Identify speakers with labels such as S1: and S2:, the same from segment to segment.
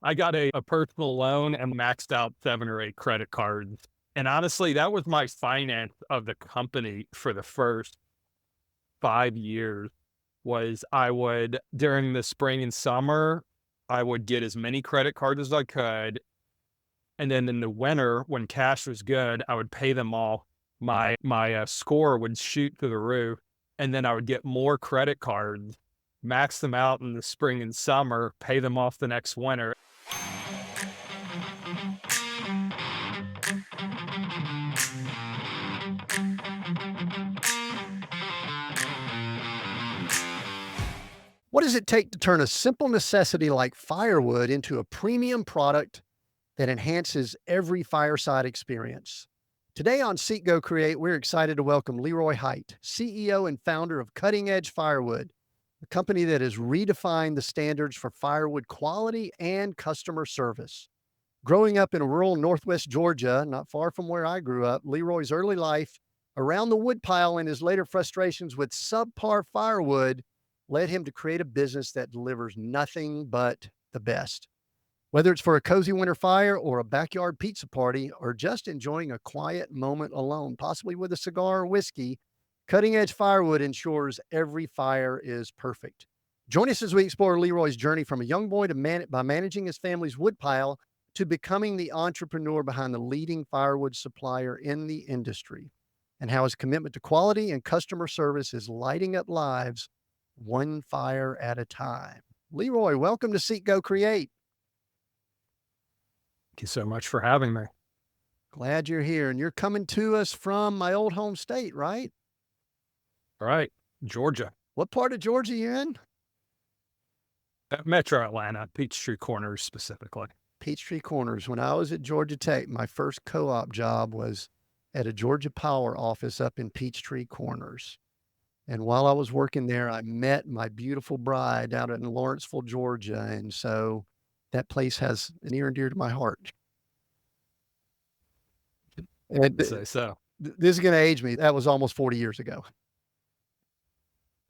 S1: I got a personal loan and maxed out 7 or 8 credit cards. And honestly, that was my finance of the company for the first 5 years was I would during the spring and summer, I would get as many credit cards as I could, and then in the winter, when cash was good, I would pay them all. My score would shoot through the roof, and then I would get more credit cards, max them out in the spring and summer, pay them off the next winter.
S2: What does it take to turn a simple necessity like firewood into a premium product that enhances every fireside experience? Today on Seek Go Create, we're excited to welcome Leroy Hite, CEO and founder of Cutting Edge Firewood, a company that has redefined the standards for firewood quality and customer service. Growing up in rural Northwest Georgia, not far from where I grew up, Leroy's early life around the woodpile and his later frustrations with subpar firewood led him to create a business that delivers nothing but the best. Whether it's for a cozy winter fire or a backyard pizza party or just enjoying a quiet moment alone, possibly with a cigar or whiskey, Cutting Edge Firewood ensures every fire is perfect. Join us as we explore Leroy's journey from a young boy by managing his family's woodpile to becoming the entrepreneur behind the leading firewood supplier in the industry, and how his commitment to quality and customer service is lighting up lives one fire at a time. Leroy, welcome to Seek Go Create.
S1: Thank you so much for having me.
S2: Glad you're here. And you're coming to us from my old home state, right?
S1: All right, Georgia,
S2: What part of Georgia you in?
S1: Metro Atlanta, Peachtree Corners specifically.
S2: Peachtree Corners. When I was at Georgia Tech, my first co-op job was at a Georgia Power office up in Peachtree Corners. And while I was working there, I met my beautiful bride out in Lawrenceville, Georgia. And so that place has an near and dear to my heart. And
S1: So,
S2: this is going to age me. That was almost 40 years ago.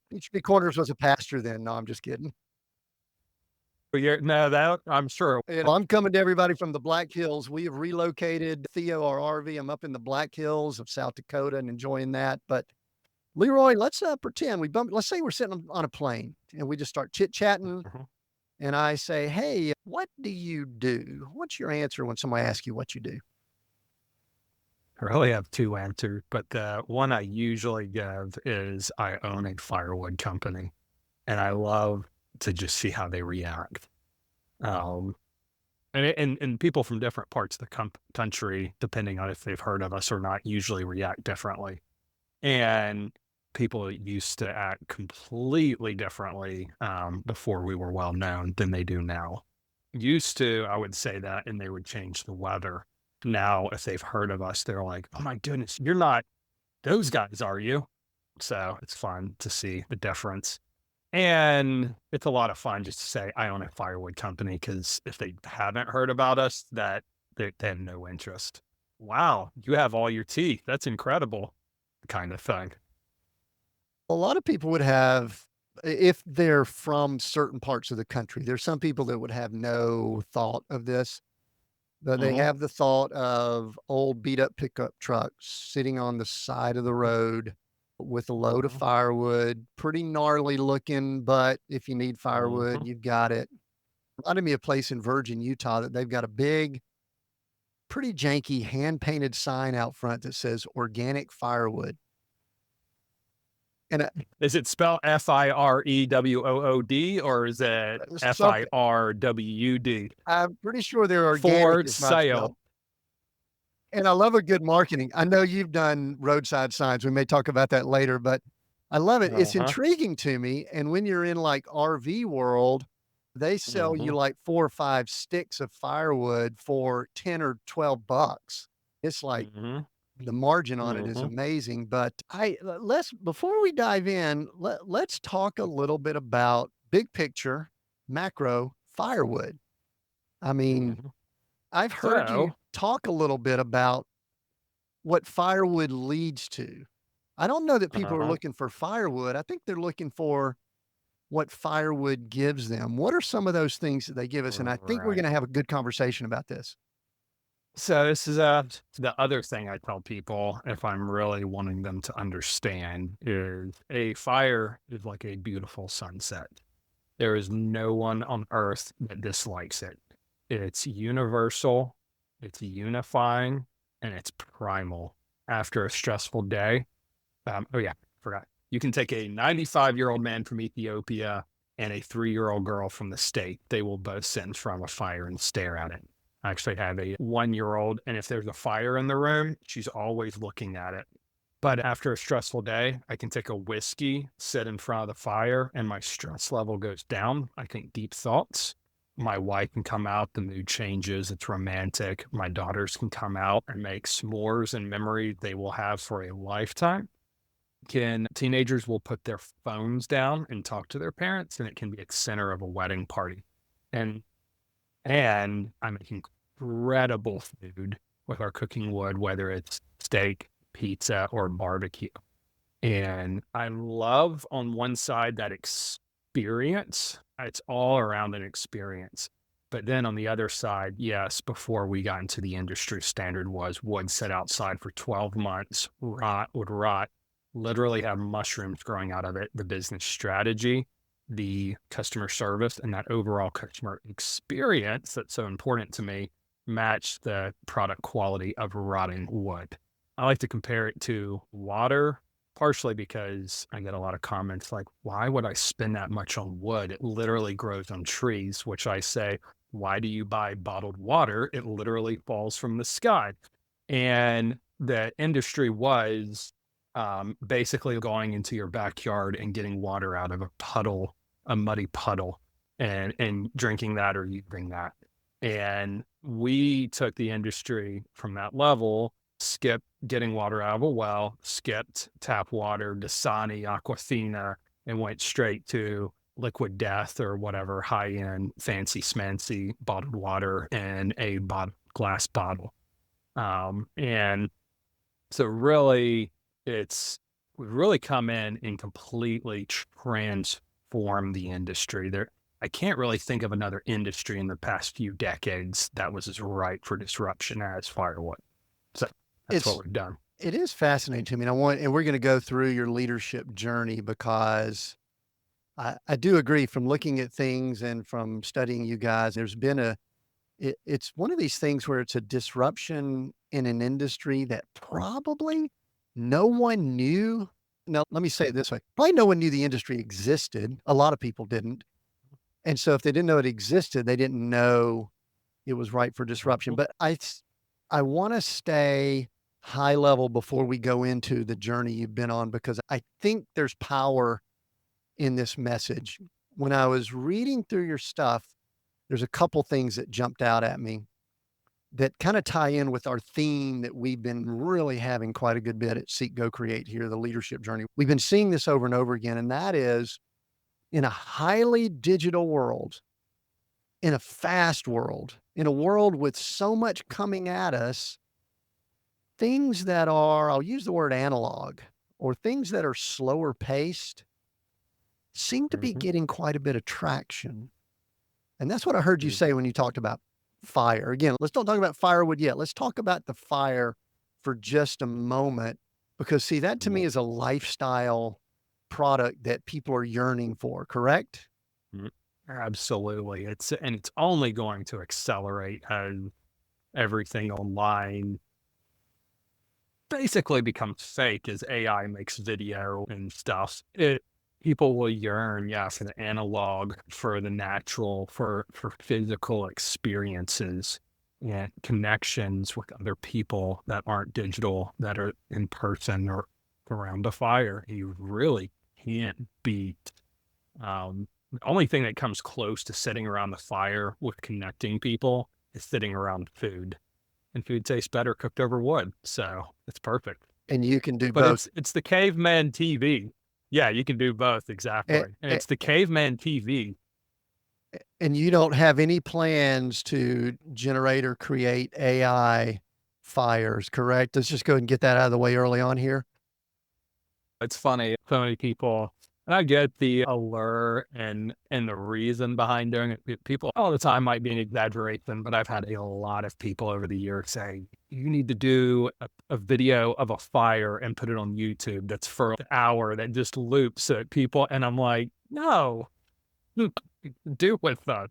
S2: Peachtree Corners was a pasture then. No, I'm just kidding.
S1: but you're no, that I'm sure.
S2: And I'm coming to everybody from the Black Hills. We have relocated Theo, our RV. I'm up in the Black Hills of South Dakota and enjoying that. But Leroy, let's pretend let's say we're sitting on a plane and we just start chit chatting.
S1: Mhm.
S2: And I say, hey, what do you do? What's your answer when somebody asks you what you do?
S1: I really have 2 answers, but the one I usually give is I own a firewood company, and I love to just see how they react. Um, and people from different parts of the country, depending on if they've heard of us or not, usually react differently. And people used to act completely differently before we were well known than they do now. Used to, I would say that, and they would change the weather. Now, if they've heard of us, they're like, "Oh my goodness, you're not those guys, are you?" So it's fun to see the difference. And it's a lot of fun just to say, I own a firewood company, because if they haven't heard about us, that they have no interest. Wow, you have all your teeth. That's incredible, kind of thing.
S2: A lot of people would have, if they're from certain parts of the country, there's some people that would have no thought of this, but they
S1: Hmm.
S2: have the thought of old beat up pickup trucks sitting on the side of the road with a load of
S1: Hmm.
S2: firewood, pretty gnarly looking, but if you need firewood,
S1: Hmm.
S2: you've got it. Reminded me of a place in Virgin, Utah that they've got a big, pretty janky hand painted sign out front that says organic firewood. And
S1: Is it spelled Firewood, or is it
S2: something,
S1: Firwd?
S2: I'm pretty sure they're organic
S1: For
S2: is not spelled.
S1: sale.
S2: And I love a good marketing. I know you've done roadside signs. We may talk about that later, but I love it. It's
S1: Uh-huh.
S2: intriguing to me. And when you're in like RV world, they sell you
S1: Mhm.
S2: like 4 or 5 sticks of firewood for 10 or 12 bucks. It's like
S1: Mhm.
S2: the margin on it is
S1: Mhm.
S2: amazing. But let's before we dive in, let's talk a little bit about big picture, macro firewood. I mean,
S1: Mhm.
S2: I've heard you
S1: So,
S2: talk a little bit about what firewood leads to. I don't know that people are
S1: uh-huh.
S2: looking for firewood. I think they're looking for what firewood gives them. What are some of those things that they give us? And I think we're
S1: Right.
S2: going to have a good conversation about this.
S1: So this is the other thing I tell people if I'm really wanting them to understand is a fire is like a beautiful sunset. There is no one on earth that dislikes it. It's universal, it's unifying, and it's primal. After a stressful day, oh yeah, forgot. You can take a 95-year-old man from Ethiopia and a 3-year-old girl from the state. They will both sit in front of a fire and stare at it. I actually have a 1-year-old, and if there's a fire in the room, she's always looking at it. But after a stressful day, I can take a whiskey, sit in front of the fire, and my stress level goes down. I think deep thoughts. My wife can come out, the mood changes, it's romantic. My daughters can come out and make s'mores and memories they will have for a lifetime. Can teenagers will put their phones down and talk to their parents, and it can be at center of a wedding party. And I make incredible food with our cooking wood, whether it's steak, pizza, or barbecue. And I love on one side that experience. It's all around an experience. But then on the other side, yes, before we got into the industry, standard was wood set outside for 12 months, would rot, literally have mushrooms growing out of it. The business strategy, the customer service, and that overall customer experience that's so important to me match the product quality of rotting wood. I like to compare it to water, partially because I get a lot of comments like, why would I spend that much on wood? It literally grows on trees, which I say, why do you buy bottled water? It literally falls from the sky. And the industry was basically going into your backyard and getting water out of a puddle, a muddy puddle, and drinking that or using that. And we took the industry from that level, skipped getting water out of a well, skipped tap water, Dasani, Aquafina, and went straight to liquid death or whatever high end fancy smancy bottled water in a glass bottle. And so really it's we've really come in and completely transformed the industry. I can't really think of another industry in the past few decades that was as ripe for disruption as firewood. So that's what
S2: It's
S1: we've done.
S2: it is fascinating to me. And we're going to go through your leadership journey because I do agree from looking at things and from studying you guys, there's been it's one of these things where it's a disruption in an industry that probably no one knew. Now, let me say it this way. Probably no one knew the industry existed. A lot of people didn't. And so if they didn't know it existed, they didn't know it was ripe for disruption.
S1: Mhm.
S2: But I want to stay high level before we go into the journey you've been on because I think there's power in this message. When I was reading through your stuff, there's a couple things that jumped out at me that kind of tie in with our theme that we've been really having quite a good bit at Seek Go Create here, the leadership journey. We've been seeing this over and over again, and that is in a highly digital world, in a fast world, in a world with so much coming at us, things that are, I'll use the word analog, or things that are slower paced seem to be
S1: Mhm.
S2: getting quite a bit of traction. And that's what I heard you
S1: Mhm.
S2: say when you talked about fire. Again, let's don't talk about firewood yet. Let's talk about the fire for just a moment, because see, that to me is a lifestyle product that people are yearning for, correct?
S1: Mhm. Absolutely. It's only going to accelerate as everything online basically becomes fake as AI makes video and stuff. People will yearn, yeah, for the analog, for the natural, for physical experiences and connections with other people that aren't digital, that are in person or around a fire. You really can't beat. The only thing that comes close to sitting around the fire with connecting people is sitting around food, and food tastes better cooked over wood, so it's perfect.
S2: And you can do
S1: But
S2: both.
S1: it's the caveman TV. Yeah, you can do both,
S2: A-
S1: exactly, and
S2: a-
S1: it's the caveman TV.
S2: And you don't have any plans to generate or create AI fires, correct? Let's just go ahead and get that out of the way early on here.
S1: It's funny, so many people, And I get the allure and the reason behind doing it. People all the time might be an exaggeration, but I've had a lot of people over the years say, you need to do a video of a fire and put it on YouTube that's for an hour that just loops at people. And I'm like, no, do with that.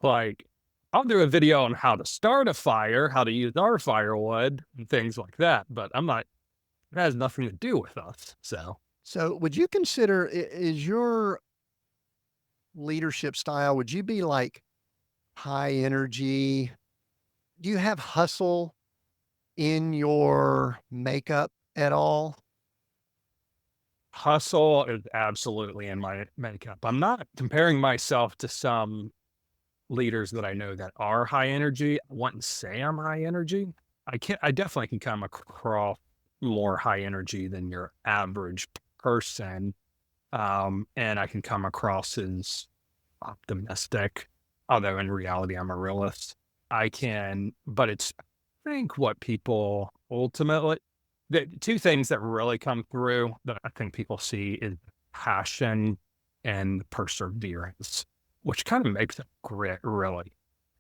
S1: Like, I'll do a video on how to start a fire, how to use our firewood, and things like that. But I'm not, it has nothing to do with us. So,
S2: So, would you consider is your leadership style? Would you be like high energy? Do you have hustle in your makeup at all?
S1: hustle is absolutely in my makeup. I'm not comparing myself to some leaders that I know that are high energy. I wouldn't say I'm high energy. I definitely can come across more high energy than your average person. And I can come across as optimistic, although in reality I'm a realist. I can, but it's I think what people ultimately the two things that really come through that I think people see is passion and perseverance, which kind of makes it grit, really.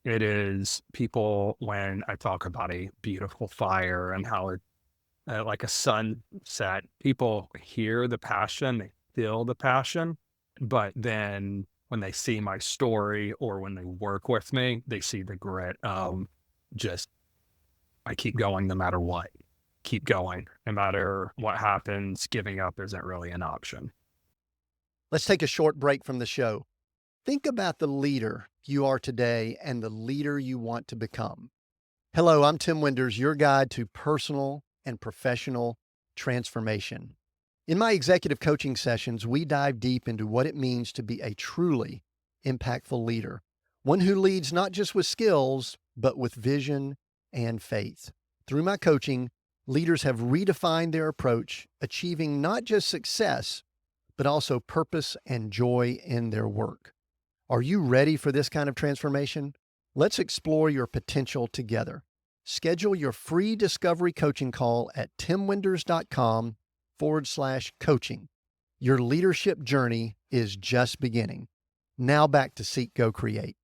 S1: It is people when I talk about a beautiful fire and how it like a sunset, people hear the passion, they feel the passion, but then when they see my story or when they work with me, they see the grit. Just I keep going no matter what. Keep going no matter what happens. Giving up isn't really an option.
S2: Let's take a short break from the show. Think about the leader you are today and the leader you want to become. Hello, I'm Tim Winders, your guide to personal and professional transformation. In my executive coaching sessions, we dive deep into what it means to be a truly impactful leader, one who leads not just with skills, but with vision and faith. Through my coaching, leaders have redefined their approach, achieving not just success, but also purpose and joy in their work. Are you ready for this kind of transformation? Let's explore your potential together. Schedule your free discovery coaching call at timwinders.com/coaching. Your leadership journey is just beginning. Now back to Seek, Go, Create.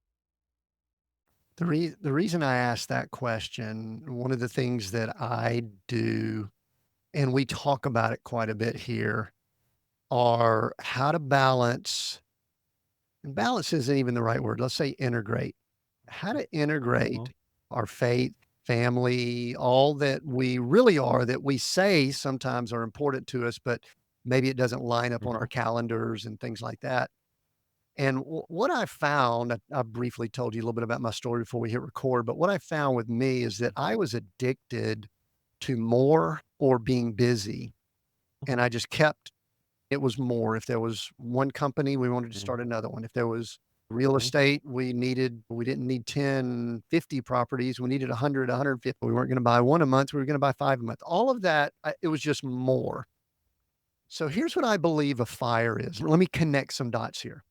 S2: The reason I asked that question, one of the things that I do, and we talk about it quite a bit here, are how to balance, and balance isn't even the right word. Let's say integrate. How to
S1: Mhm,
S2: integrate our faith, family, all that we really are, that we say sometimes are important to us, but maybe it doesn't line up on our
S1: mhm,
S2: calendars and things like that. And what I found, I briefly told you a little bit about my story before we hit record, but what I found with me is that I was addicted to more or being busy. And I just kept, it was more. If there was one company, we wanted to
S1: mhm,
S2: start another one. If there was real
S1: mhm,
S2: estate, we didn't need 10, 50 properties. We needed 100, 150. We weren't going to buy one a month. We were going to buy five a month. All of that, it was just more. So here's what I believe a fire is. Let me connect some dots here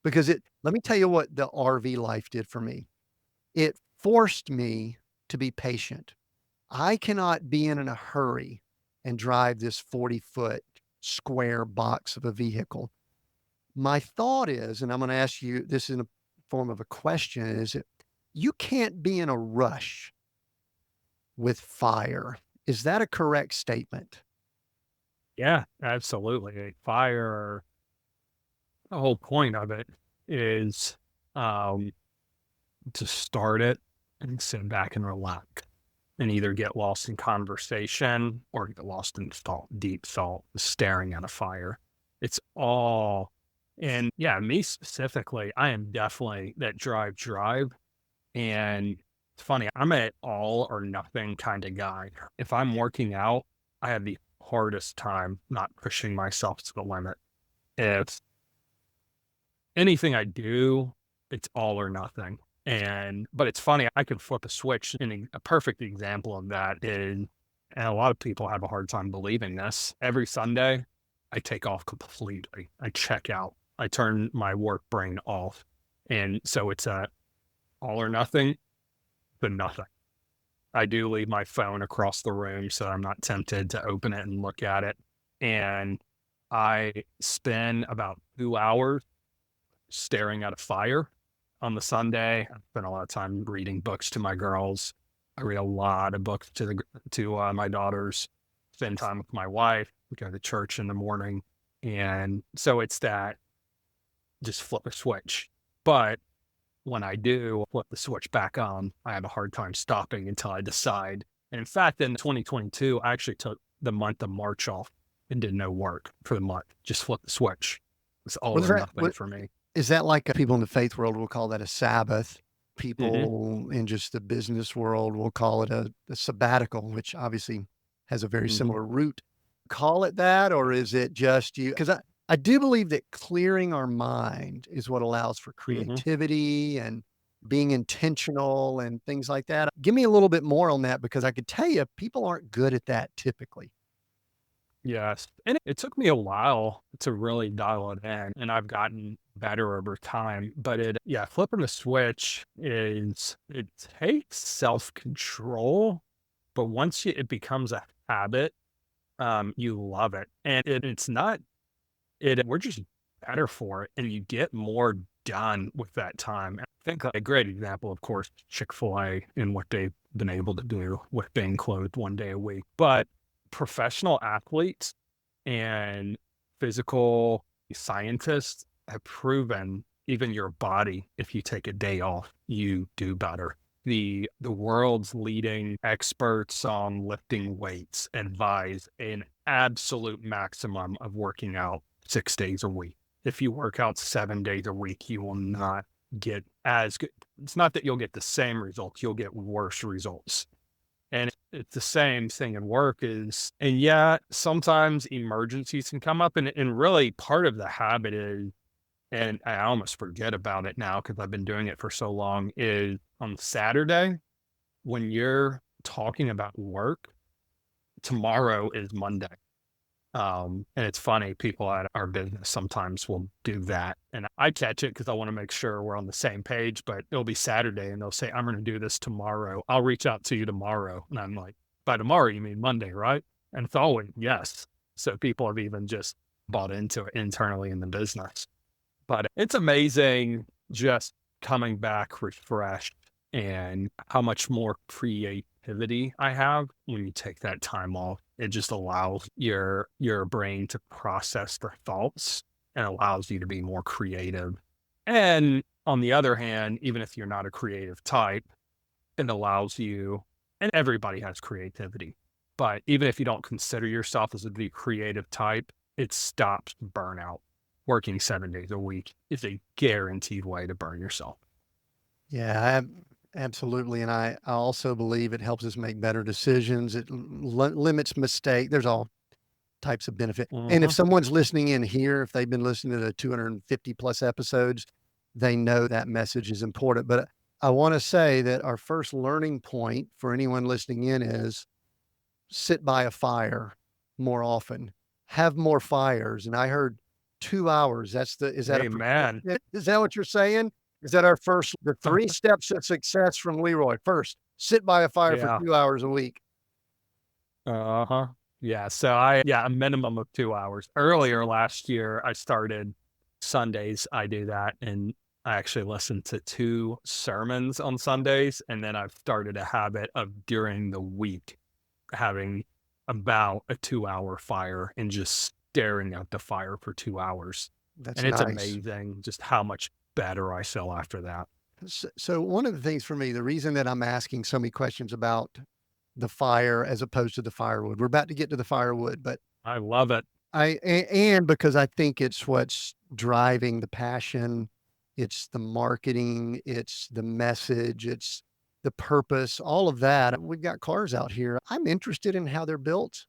S2: because let me tell you what the RV life did for me. It forced me to be patient. I cannot be in a hurry and drive this 40-foot square box of a vehicle. My thought is, and I'm going to ask you this in a form of a question, is that you can't be in a rush with fire. Is that a correct statement?
S1: yeah, absolutely. A fire, the whole point of it is um, to start it and sit back and relax and either get lost in conversation or get lost in thought, deep thought, staring at a fire. It's all, and yeah, me specifically, I am definitely that drive. And it's funny, I'm a all or nothing kind of guy. If I'm working out, I have the hardest time not pushing myself to the limit. If anything I do, it's all or nothing. And but it's funny, I could flip a switch. And a perfect example of that is, and a lot of people have a hard time believing this. Every Sunday, I take off completely. I check out. I turn my work brain off. And so it's a all or nothing, but nothing. I do leave my phone across the room so I'm not tempted to open it and look at it. And I spend about 2 hours staring at a fire on the Sunday. I spend a lot of time reading books to my girls. I read a lot of books to my daughters, spend time with my wife. We go to church in the morning. And so it's that just flip a switch. But when I do flip the switch back on, I have a hard time stopping until I decide. And in fact, in 2022, I actually took the month of March off and did no work for the month. Just flip the switch. It's
S2: What
S1: all
S2: is
S1: or
S2: that?
S1: nothing for me.
S2: Is that like people in the faith world will call that a Sabbath?
S1: Hmm.
S2: People in just the business world will call it a sabbatical, which obviously has a very
S1: Hmm.
S2: similar root. Call it that, or is it just you? Because I do believe that clearing our mind is what allows for
S1: Hmm.
S2: creativity and being intentional and things like that. Give me a little bit more on that because I could tell you people aren't good at that typically.
S1: Yes. And it took me a while to really dial it in, and I've gotten better over time. But yeah, flipping the switch it takes self control. But once it becomes a habit, you love it. And it's not, we're just better for it. And you get more done with that time. I think a great example, of course, Chick-fil-A and what they've been able to do with being closed 1 day a week. But professional athletes and physical scientists have proven even your body, if you take a day off, you do better. The world's leading experts on lifting weights advise an absolute maximum of working out 6 days a week. If you work out 7 days a week, you will not get as good. It's not that you'll get the same results, you'll get worse results. And it's the same thing in work is, and yeah, sometimes emergencies can come up, and really part of the habit is, and I almost forget about it now because I've been doing it for so long, is on Saturday when you're talking about work, tomorrow is Monday. And it's funny, people at our business sometimes will do that. And I catch it because I want to make sure we're on the same page, but it'll be Saturday and they'll say, I'm going to do this tomorrow. I'll reach out to you tomorrow. And I'm like, by tomorrow, you mean Monday, right? And it's always yes. So people have even just bought into it internally in the business. But it's amazing just coming back refreshed and how much more creativity I have when you take that time off. It just allows your brain to process the thoughts and allows you to be more creative. And on the other hand, even if you're not a creative type, it allows you, and everybody has creativity, but even if you don't consider yourself as the creative type, it stops burnout. Working 7 days a week is a guaranteed way to burn yourself.
S2: Yeah, absolutely. And I also believe it helps us make better decisions. It limits mistake. There's all types of benefit. And if
S1: Mhm.
S2: someone's listening in here, if they've been listening to the 250 plus episodes, they know that message is important. But I want to say that our first learning point for anyone listening in is sit by a fire more often, have more fires. And I heard 2 hours.
S1: Amen.
S2: Is that what you're saying? Is that our first, the three steps of success from Leroy? First, sit by a fire for
S1: Yeah.
S2: 2 hours a week.
S1: Uh-huh. Yeah, so a minimum of 2 hours. Earlier last year, I started Sundays, I do that, and I actually listen to 2 sermons on Sundays, and then I've started a habit of during the week having about a 2-hour fire and just staring at the fire for 2 hours,
S2: That's
S1: and it's
S2: nice.
S1: amazing just how much better I feel after that.
S2: So one of the things for me, the reason that I'm asking so many questions about the fire as opposed to the firewood, we're about to get to the firewood, but
S1: I love it.
S2: and because I think it's what's driving the passion, it's the marketing, it's the message, it's the purpose, all of that. We've got cars out here. I'm interested in how they're built,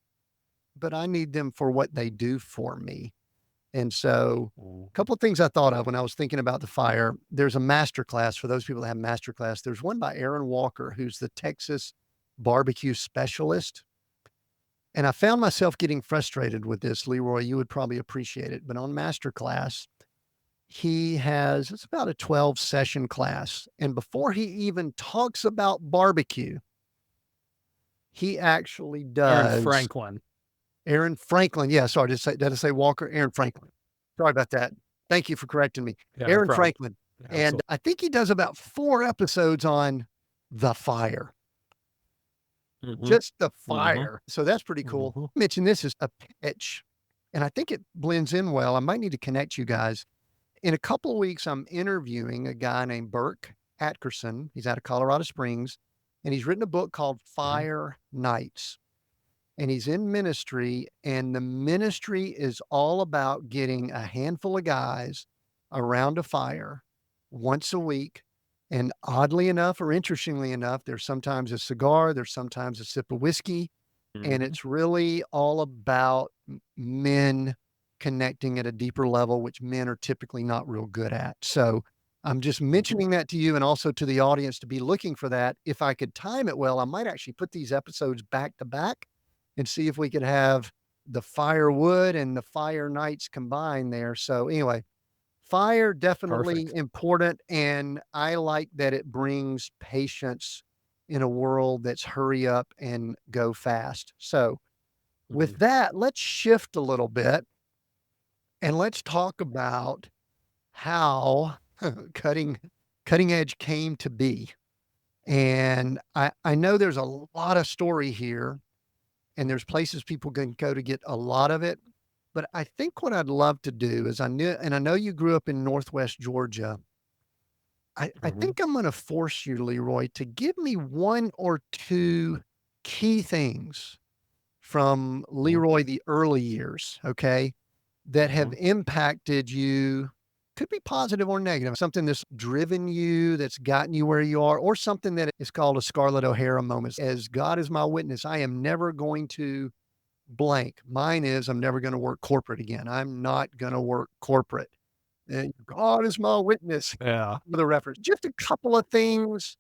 S2: but I need them for what they do for me. And so,
S1: Mhm.
S2: a couple of things I thought of when I was thinking about the fire. There's a master class for those people that have master class. There's one by Aaron Walker, who's the Texas barbecue specialist. And I found myself getting frustrated with this, Leroy. You would probably appreciate it. But on masterclass, it's about a 12 session class. And before he even talks about barbecue, he actually
S1: Aaron
S2: does.
S1: Franklin.
S2: Aaron Franklin. Yeah, sorry, did I say Walker? Aaron Franklin. Sorry about that. Thank you for correcting me.
S1: Yeah, no
S2: Aaron
S1: problem.
S2: Franklin. And
S1: Absolutely.
S2: I think he does about 4 episodes on the fire,
S1: Mhm.
S2: just the
S1: Mhm.
S2: fire. So that's pretty cool.
S1: Mhm.
S2: Mention this is a pitch, and I think it blends in well. I might need to connect you guys. In a couple of weeks, I'm interviewing a guy named Burke Atkerson. He's out of Colorado Springs, and he's written a book called
S1: Mhm.
S2: Fire Nights. And he's in ministry, and the ministry is all about getting a handful of guys around a fire once a week. And oddly enough, or interestingly enough, there's sometimes a cigar, there's sometimes a sip of whiskey, and
S1: Mhm.
S2: it's really all about men connecting at a deeper level, which men are typically not real good at. So I'm just
S1: Mhm.
S2: mentioning that to you and also to the audience to be looking for that. If I could time it well, I might actually put these episodes back to back and see if we could have the firewood and the fire nights combined there. So anyway, fire definitely
S1: Perfect.
S2: important, and I like that it brings patience in a world that's hurry up and go fast. So with
S1: Mhm.
S2: that, let's shift a little bit and let's talk about how cutting cutting edge came to be. And I know there's a lot of story here, and there's places people can go to get a lot of it. But I think what I'd love to do is I know you grew up in Northwest Georgia. I
S1: Mhm.
S2: think I'm going to force you, Leroy, to give me one or two key things from
S1: Mhm.
S2: Leroy the early years, okay, that have
S1: Mhm.
S2: impacted you. Could be positive or negative, something that's driven you, that's gotten you where you are, or something that is called a Scarlett O'Hara moment. As God is my witness, I am never going to blank. Mine is I'm never going to work corporate again. I'm not going to work corporate. And God is my witness
S1: Yeah.
S2: for the reference. Just a couple of things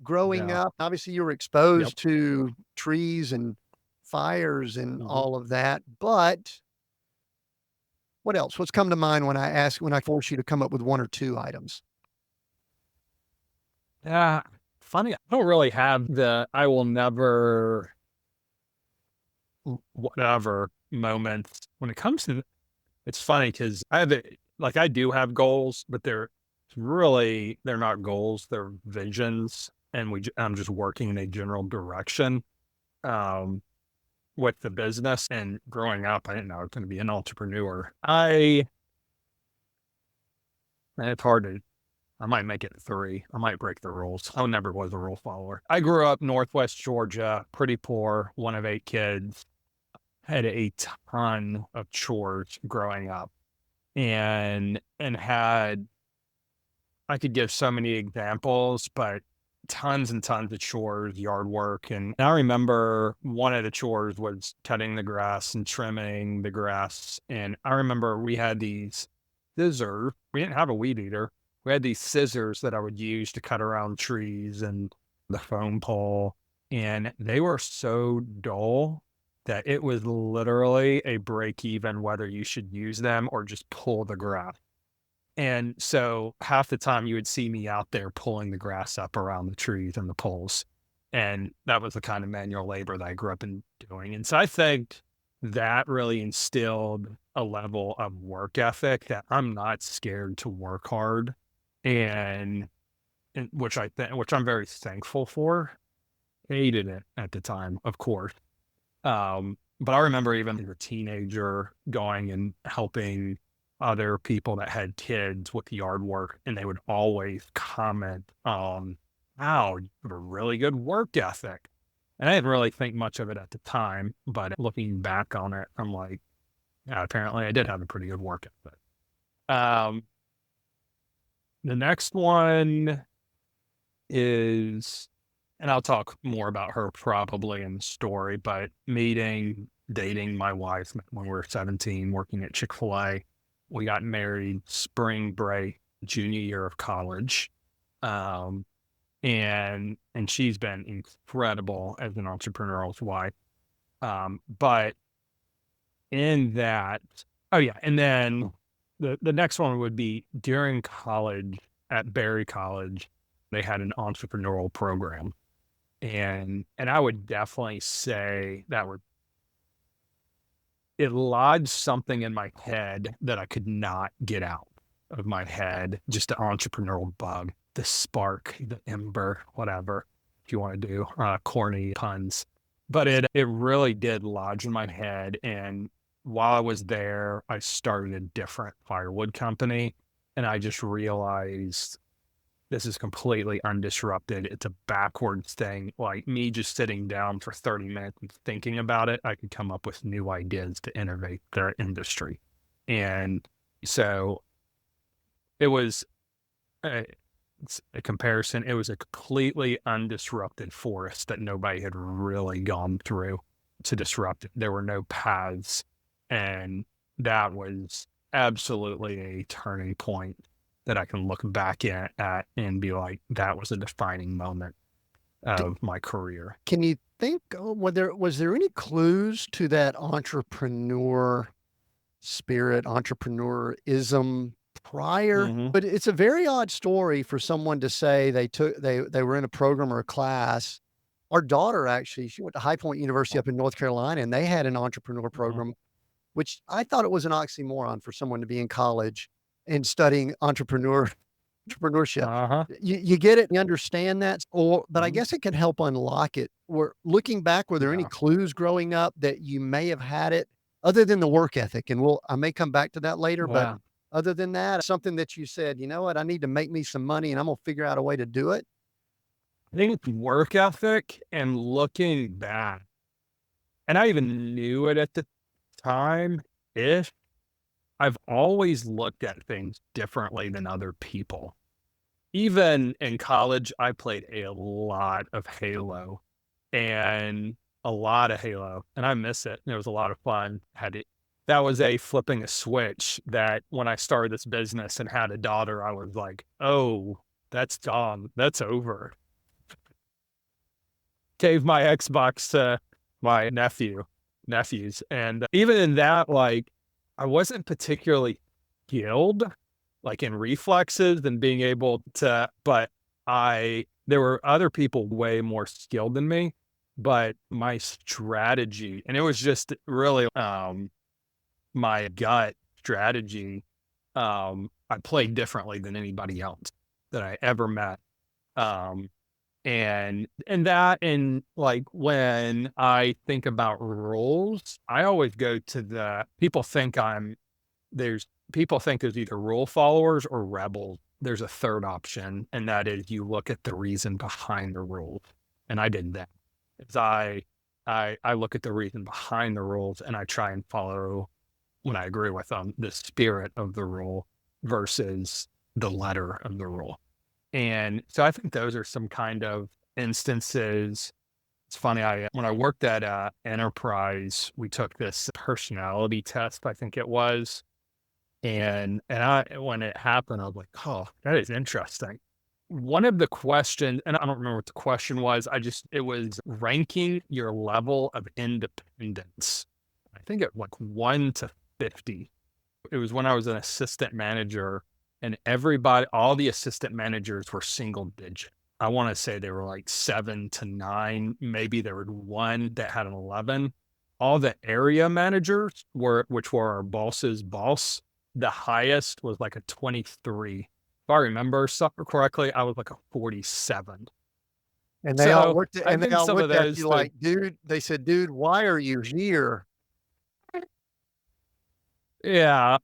S2: growing
S1: Yeah.
S2: up. Obviously, you were
S1: Yep.
S2: exposed to trees and fires and
S1: Mhm.
S2: all of that. But what else? What's come to mind when I force you to come up with one or two items?
S1: Yeah. Funny, I don't really have the I will never whatever moments when it comes to it's funny because I have it like I do have goals, but they're not goals, they're visions. And I'm just working in a general direction. Um, with the business and growing up, I didn't know I was going to be an entrepreneur. It's hard to, I might make it three. I might break the rules. I never was a rule follower. I grew up Northwest Georgia, pretty poor, one of 8 kids, had a ton of chores growing up and had, I could give so many examples, but tons and tons of chores, yard work. And I remember one of the chores was cutting the grass and trimming the grass. And I remember we had these scissors. We didn't have a weed eater. We had these scissors that I would use to cut around trees and the phone pole. And they were so dull that it was literally a break even whether you should use them or just pull the grass. And so half the time you would see me out there pulling the grass up around the trees and the poles. And that was the kind of manual labor that I grew up in doing. And so I think that really instilled a level of work ethic that I'm not scared to work hard and, which I'm very thankful for. Hated it at the time, of course. But I remember even as a teenager going and helping other people that had kids with yard work, and they would always comment on, "Wow, you have a really good work ethic." And I didn't really think much of it at the time, but looking back on it, I'm like, yeah, apparently I did have a pretty good work ethic. Um, the next one is, and I'll talk more about her probably in the story, but dating my wife when we were 17, working at Chick-fil-A. We got married spring break, junior year of college. Um, and she's been incredible as an entrepreneurial wife. But in that, oh yeah, and then the next one would be during college at Berry College, they had an entrepreneurial program. And I would definitely say that would it lodged something in my head that I could not get out of my head, just the entrepreneurial bug, the spark, the ember, whatever, if you want to do corny puns. But it really did lodge in my head. And while I was there, I started a different firewood company. And I just realized this is completely undisrupted. It's a backwards thing. Like me just sitting down for 30 minutes and thinking about it, I could come up with new ideas to innovate their industry. And so it was a, it's a comparison. It was a completely undisrupted forest that nobody had really gone through to disrupt it. There were no paths. And that was absolutely a turning point that I can look back at and be like, that was a defining moment
S2: D-
S1: of my career.
S2: Can you think, was there any clues to that entrepreneur spirit, entrepreneurism prior?
S1: Hmm.
S2: But it's a very odd story for someone to say they were in a program or a class. Our daughter actually, she went to High Point University up in North Carolina, and they had an entrepreneur
S1: Hmm.
S2: program, which I thought it was an oxymoron for someone to be in college and studying entrepreneurship.
S1: Uh-huh.
S2: You get it, you understand that, but I
S1: Hmm.
S2: guess it can help unlock it. Were looking back, were there any
S1: Yeah.
S2: clues growing up that you may have had it other than the work ethic? And I may come back to that later, but
S1: Yeah.
S2: other than that, something that you said, you know what, I need to make me some money and I'm gonna figure out a way to do it.
S1: I think it's work ethic and looking back. And I even knew it at the time ish. I've always looked at things differently than other people. Even in college, I played a lot of Halo and a lot of Halo, and I miss it. It was a lot of fun. Had it That was a flipping a switch that when I started this business and had a daughter, I was like, "Oh, that's gone. That's over." Gave my Xbox to my nephews, and even in that, like, I wasn't particularly skilled, like, in reflexes and being able to but there were other people way more skilled than me, but my strategy and it was just really, my gut strategy, I played differently than anybody else that I ever met, um and like when I think about rules, I always go to there's people think there's either rule followers or rebels. There's a third option, and that is you look at the reason behind the rules. And I did that. Is I look at the reason behind the rules and I try and follow when I agree with them, the spirit of the rule versus the letter of the rule. And so I think those are some kind of instances. It's funny, when I worked at Enterprise, we took this personality test, I think it was. And I when it happened, I was like, "Oh, that is interesting." One of the questions, and I don't remember what the question was, it was ranking your level of independence. I think it like 1 to 50. It was when I was an assistant manager and all the assistant managers were single digit. I want to say they were like 7 to 9. Maybe there was one that had an 11. All the area managers which were our boss's boss, the highest was like a 23. If I remember correctly, I was like a 47.
S2: And
S1: So I've
S2: they
S1: been
S2: all
S1: some of
S2: looked at
S1: those
S2: you
S1: things.
S2: like, dude, they said, dude, why are you here?
S1: Yeah,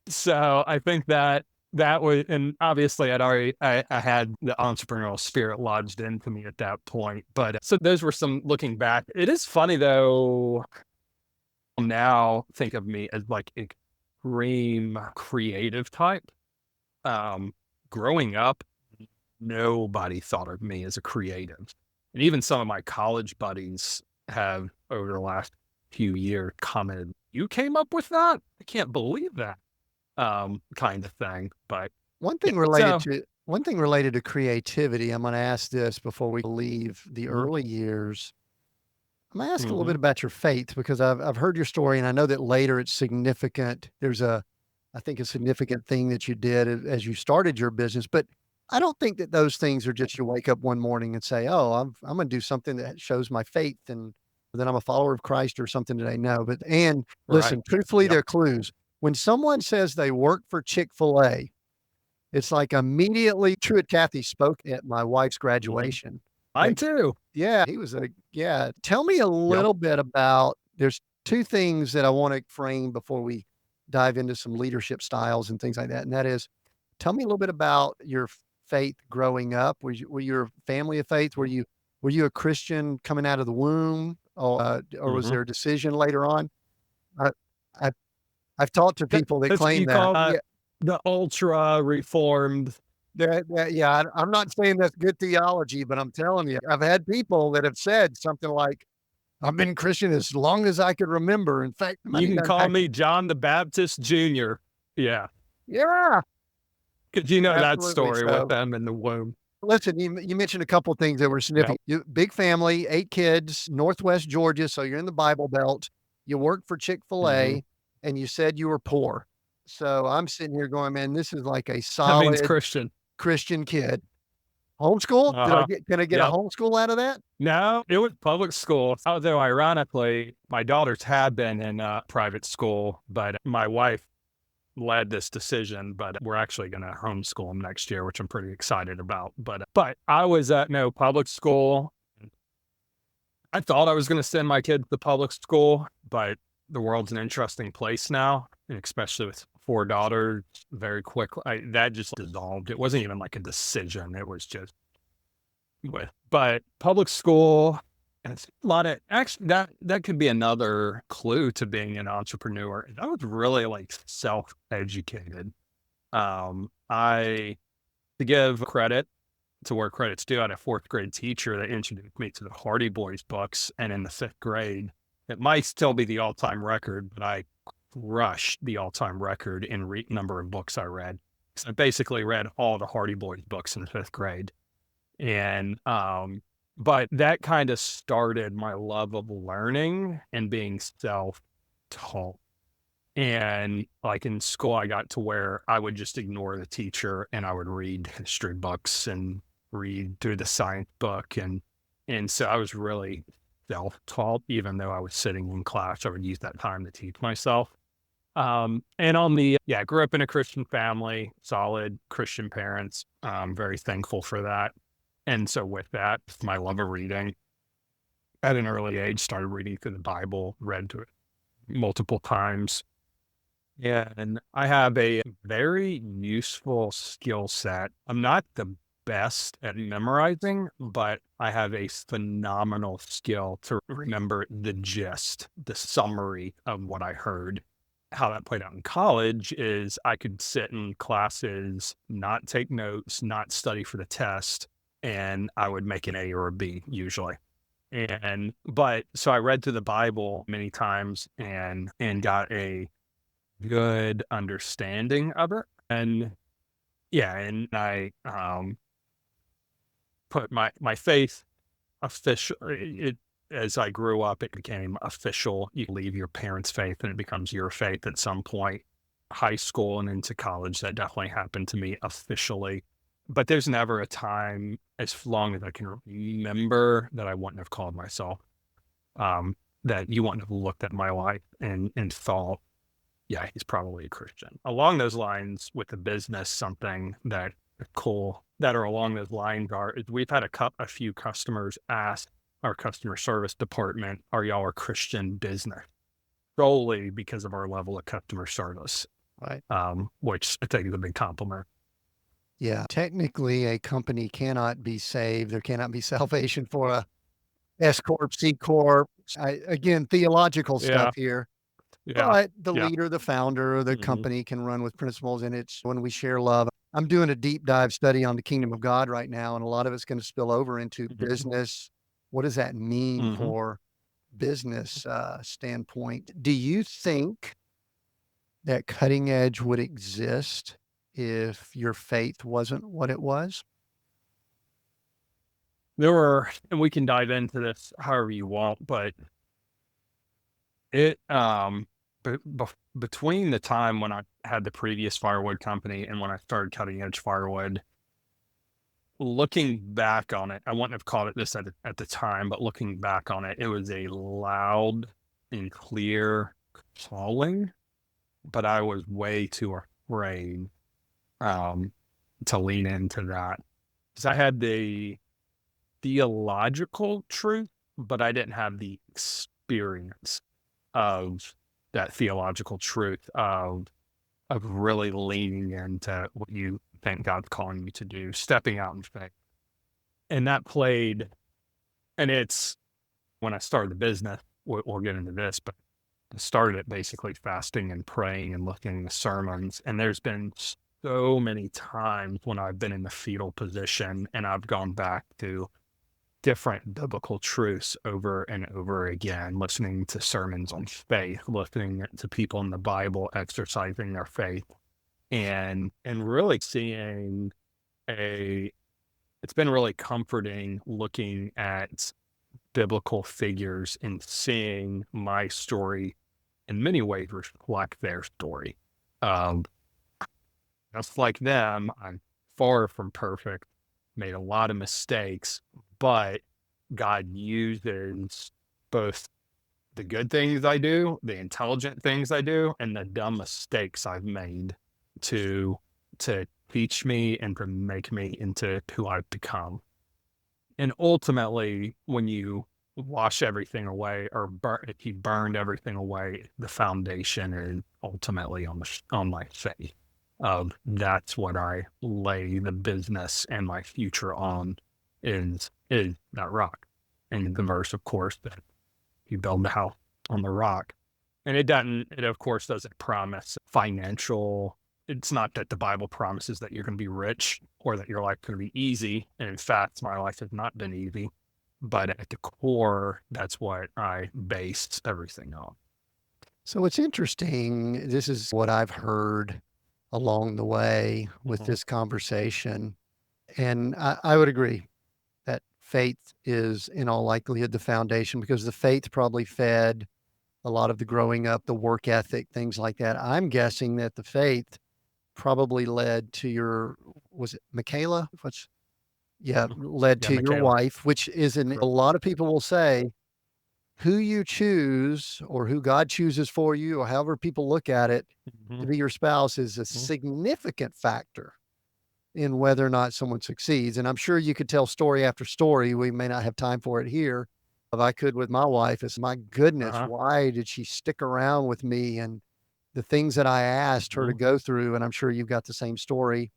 S1: so I think that was and obviously I had the entrepreneurial spirit lodged into me at that point, but so those were some looking back. It is funny though, now think of me as like extreme creative type. Um, Growing up, nobody thought of me as a creative. And even some of my college buddies have over the last few years commented, "You came up with that? I can't believe that." Kind of thing. But yeah, so
S2: One thing related to creativity, I'm gonna ask this before we leave the
S1: mhm,
S2: early years. I'm gonna ask a little bit
S1: mhm,
S2: about your faith because I've heard your story and I know that later it's significant. There's I think a significant thing that you did as you started your business, but I don't think that those things are just you wake up one morning and say, "Oh, I'm gonna do something that shows my faith." And that I'm a follower of Christ or something today. No, but and
S1: Right.
S2: listen, truthfully,
S1: Yep.
S2: they're clues. When someone says they work for Chick-fil-A, it's like immediately Truett Cathy spoke at my wife's
S1: Mhm.
S2: graduation.
S1: Mine too.
S2: Yeah, he was a yeah. Tell me a
S1: Yep.
S2: little bit about there's 2 things that I wanna frame before we dive into some leadership styles and things like that, and that is, tell me a little bit about your faith growing up. Were you a family of faith? Were you a Christian coming out of the womb, or was
S1: Mhm.
S2: there a decision later on? I I've I've talked to people that
S1: That's what
S2: claim
S1: you
S2: that.
S1: call,
S2: Yeah.
S1: the ultra reformed.
S2: Yeah, I'm not saying that's good theology, but I'm telling you, I've had people that have said something like, "I've been Christian as long as I could remember." In fact, I might
S1: You
S2: need
S1: can
S2: to
S1: call
S2: unpack.
S1: me John the Baptist Jr. Yeah,
S2: Yeah,
S1: 'cause you know that
S2: absolutely.
S1: story with
S2: So,
S1: them in the womb.
S2: listen, you mentioned a couple things that were
S1: Yep.
S2: significant. Big family, 8 kids, Northwest Georgia, so you're in the Bible Belt. You work for
S1: Mhm.
S2: Chick-fil-A, and you said you were poor. So, I'm sitting here going, "Man, this is like a
S1: That means
S2: solid
S1: Christian.
S2: Christian kid." Homeschool?
S1: Uh-huh.
S2: Can I get a
S1: Yep.
S2: homeschool out of that?
S1: No, it was public school. Although ironically, my daughters had been in private school, but my wife led this decision. But we're actually going to homeschool them next year, which I'm pretty excited about. But I was at no public school. I thought I was going to send my kids to public school, but the world's an interesting place now, and especially with 4 daughters. Very quickly, that just dissolved. It wasn't even like a decision. It was just but public school, and it's a lot of actually that could be another clue to being an entrepreneur. I was really like self-educated. I to give credit to where credit's due, I had a fourth grade teacher that introduced me to the Hardy Boys books, and in the fifth grade, it might still be the all-time record, but I crushed the all-time record in number of books I read. So I basically read all the Hardy Boys books in the fifth grade. And, but that kind of started my love of learning and being self-taught. And like in school, I got to where I would just ignore the teacher and I would read history books and read through the science book. And so I was really self-taught, even though I was sitting in class, I would use that time to teach myself. And on the, yeah, I grew up in a Christian family, solid Christian parents. Very thankful for that. And so with that, my love of reading at an early age, started reading through the Bible, read through it multiple times. Yeah, and I have a very useful skill set. I'm not the best at memorizing, but I have a phenomenal skill to remember the gist, the summary of what I heard. How that played out in college is I could sit in classes, not take notes, not study for the test, and I would make an A or a B usually. And but so I read through the Bible many times and got a good understanding of it. And yeah, and I put my faith official it as I grew up, it became official. You leave your parents' faith and it becomes your faith at some point. High school and into college, that definitely happened to me officially. But there's never a time, as long as I can remember, that I wouldn't have called myself, um, that you wouldn't have looked at my life and thought, yeah, he's probably a Christian. Along those lines, with the business, something that cool that are along those lines are is we've had a few customers ask our customer service department, "Are y'all a Christian business?" Solely because of our level of customer service,
S2: Right.
S1: which I think is a big compliment.
S2: Yeah. Technically, a company cannot be saved. There cannot be salvation for a S corp, C corp. Again, theological stuff
S1: Yeah,
S2: here,
S1: yeah,
S2: but the
S1: yeah.
S2: leader, the founder of the
S1: Mhm,
S2: company can run with principles, and it's when we share love. I'm doing a deep dive study on the kingdom of God right now, and a lot of it's going to spill over into
S1: mhm,
S2: business. What does that mean
S1: mhm.
S2: for business standpoint? Do you think that cutting edge would exist if your faith wasn't what it was?
S1: There were, and we can dive into this however you want, but it, between the time when I had the previous firewood company and when I started Cutting Edge Firewood, looking back on it, I wouldn't have called it this at the time, but looking back on it, it was a loud and clear calling, but I was way too afraid um, to lean into that because I had the theological truth, but I didn't have the experience of that theological truth of really leaning into what you think God's calling you to do, stepping out in faith. And that played, and it's when I started the business, we'll get into this, but I started it basically fasting and praying and looking at the sermons. And there's been so many times when I've been in the fetal position and I've gone back to different biblical truths over and over again, listening to sermons on faith, listening to people in the Bible exercising their faith, and really seeing a it's been really comforting looking at biblical figures and seeing my story in many ways reflect their story. Um, just like them, I'm far from perfect, made a lot of mistakes, but God uses both the good things I do, the intelligent things I do, and the dumb mistakes I've made to to teach me and to make me into who I've become. And ultimately, when you wash everything away or if you burned everything away, the foundation is ultimately on my faith. That's what I lay the business and my future on is that rock. And the verse, of course, that you build the house on the rock. And it of course doesn't promise financial. It's not that the Bible promises that you're going to be rich or that your life going to be easy. And in fact, my life has not been easy. But at the core, that's what I based everything on.
S2: So it's interesting. This is what I've heard along the way with
S1: Mhm.
S2: this conversation. And I would agree that faith is in all likelihood the foundation because the faith probably fed a lot of the growing up, the work ethic, things like that. I'm guessing that the faith probably led to your, was it Michaela? What's, yeah,
S1: Mhm.
S2: led
S1: Yeah,
S2: to your
S1: Michaela.
S2: wife, which is in a
S1: Correct.
S2: lot of people will say who you choose or who God chooses for you, or however people look at it to
S1: Mhm.
S2: be your spouse is a
S1: Mhm.
S2: significant factor in whether or not someone succeeds. And I'm sure you could tell story after story. We may not have time for it here. If I could with my wife, it's my goodness,
S1: Uh-huh.
S2: why did she stick around with me? And the things that I asked her to
S1: Mhm.
S2: go through, and I'm sure you've got the same story.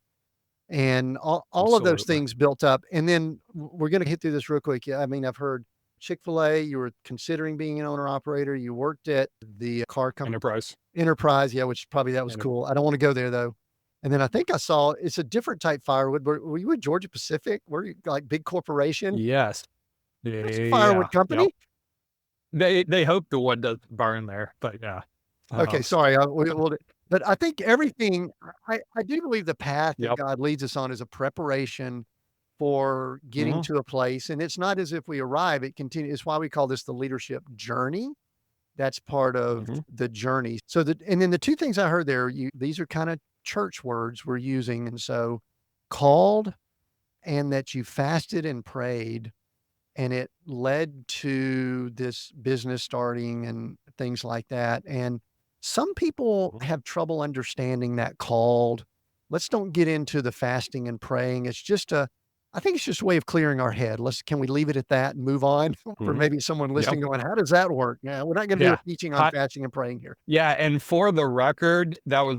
S2: And all of those
S1: Absolutely.
S2: things built up. And then we're going to hit through this real quick. Yeah, I mean, I've heard Chick-fil-A, you were considering being an owner operator. You worked at the car company
S1: Enterprise.
S2: Enterprise. Yeah, which probably that was
S1: Enter
S2: cool. I don't want to go there though. And then I think I saw it's a different type firewood. Were you at Georgia Pacific? Were you like big corporation?
S1: Yes.
S2: That's a
S1: Yeah.
S2: firewood
S1: Yep.
S2: company.
S1: They hope the wood doesn't burn there, but yeah.
S2: Okay,
S1: Um,
S2: sorry. But I think everything. I do believe the path that
S1: yep.
S2: God leads us on is a preparation for getting
S1: Mhm.
S2: to a place, and it's not as if we arrive. It continues. It's why we call this the leadership journey. That's part of
S1: Mhm.
S2: the journey. So and then the two things I heard there, these are kind of church words we're using, and so called and that you fasted and prayed and it led to this business starting and things like that. And some people
S1: Mhm.
S2: have trouble understanding that called. Let's don't get into the fasting and praying. I think it's just a way of clearing our head. Can we leave it at that and move on for
S1: Mhm.
S2: maybe someone
S1: Yep.
S2: listening going, how does that work? Yeah, we're not going to do a
S1: Yeah.
S2: teaching on
S1: Hot
S2: fasting and praying here.
S1: yeah, and for the record, that was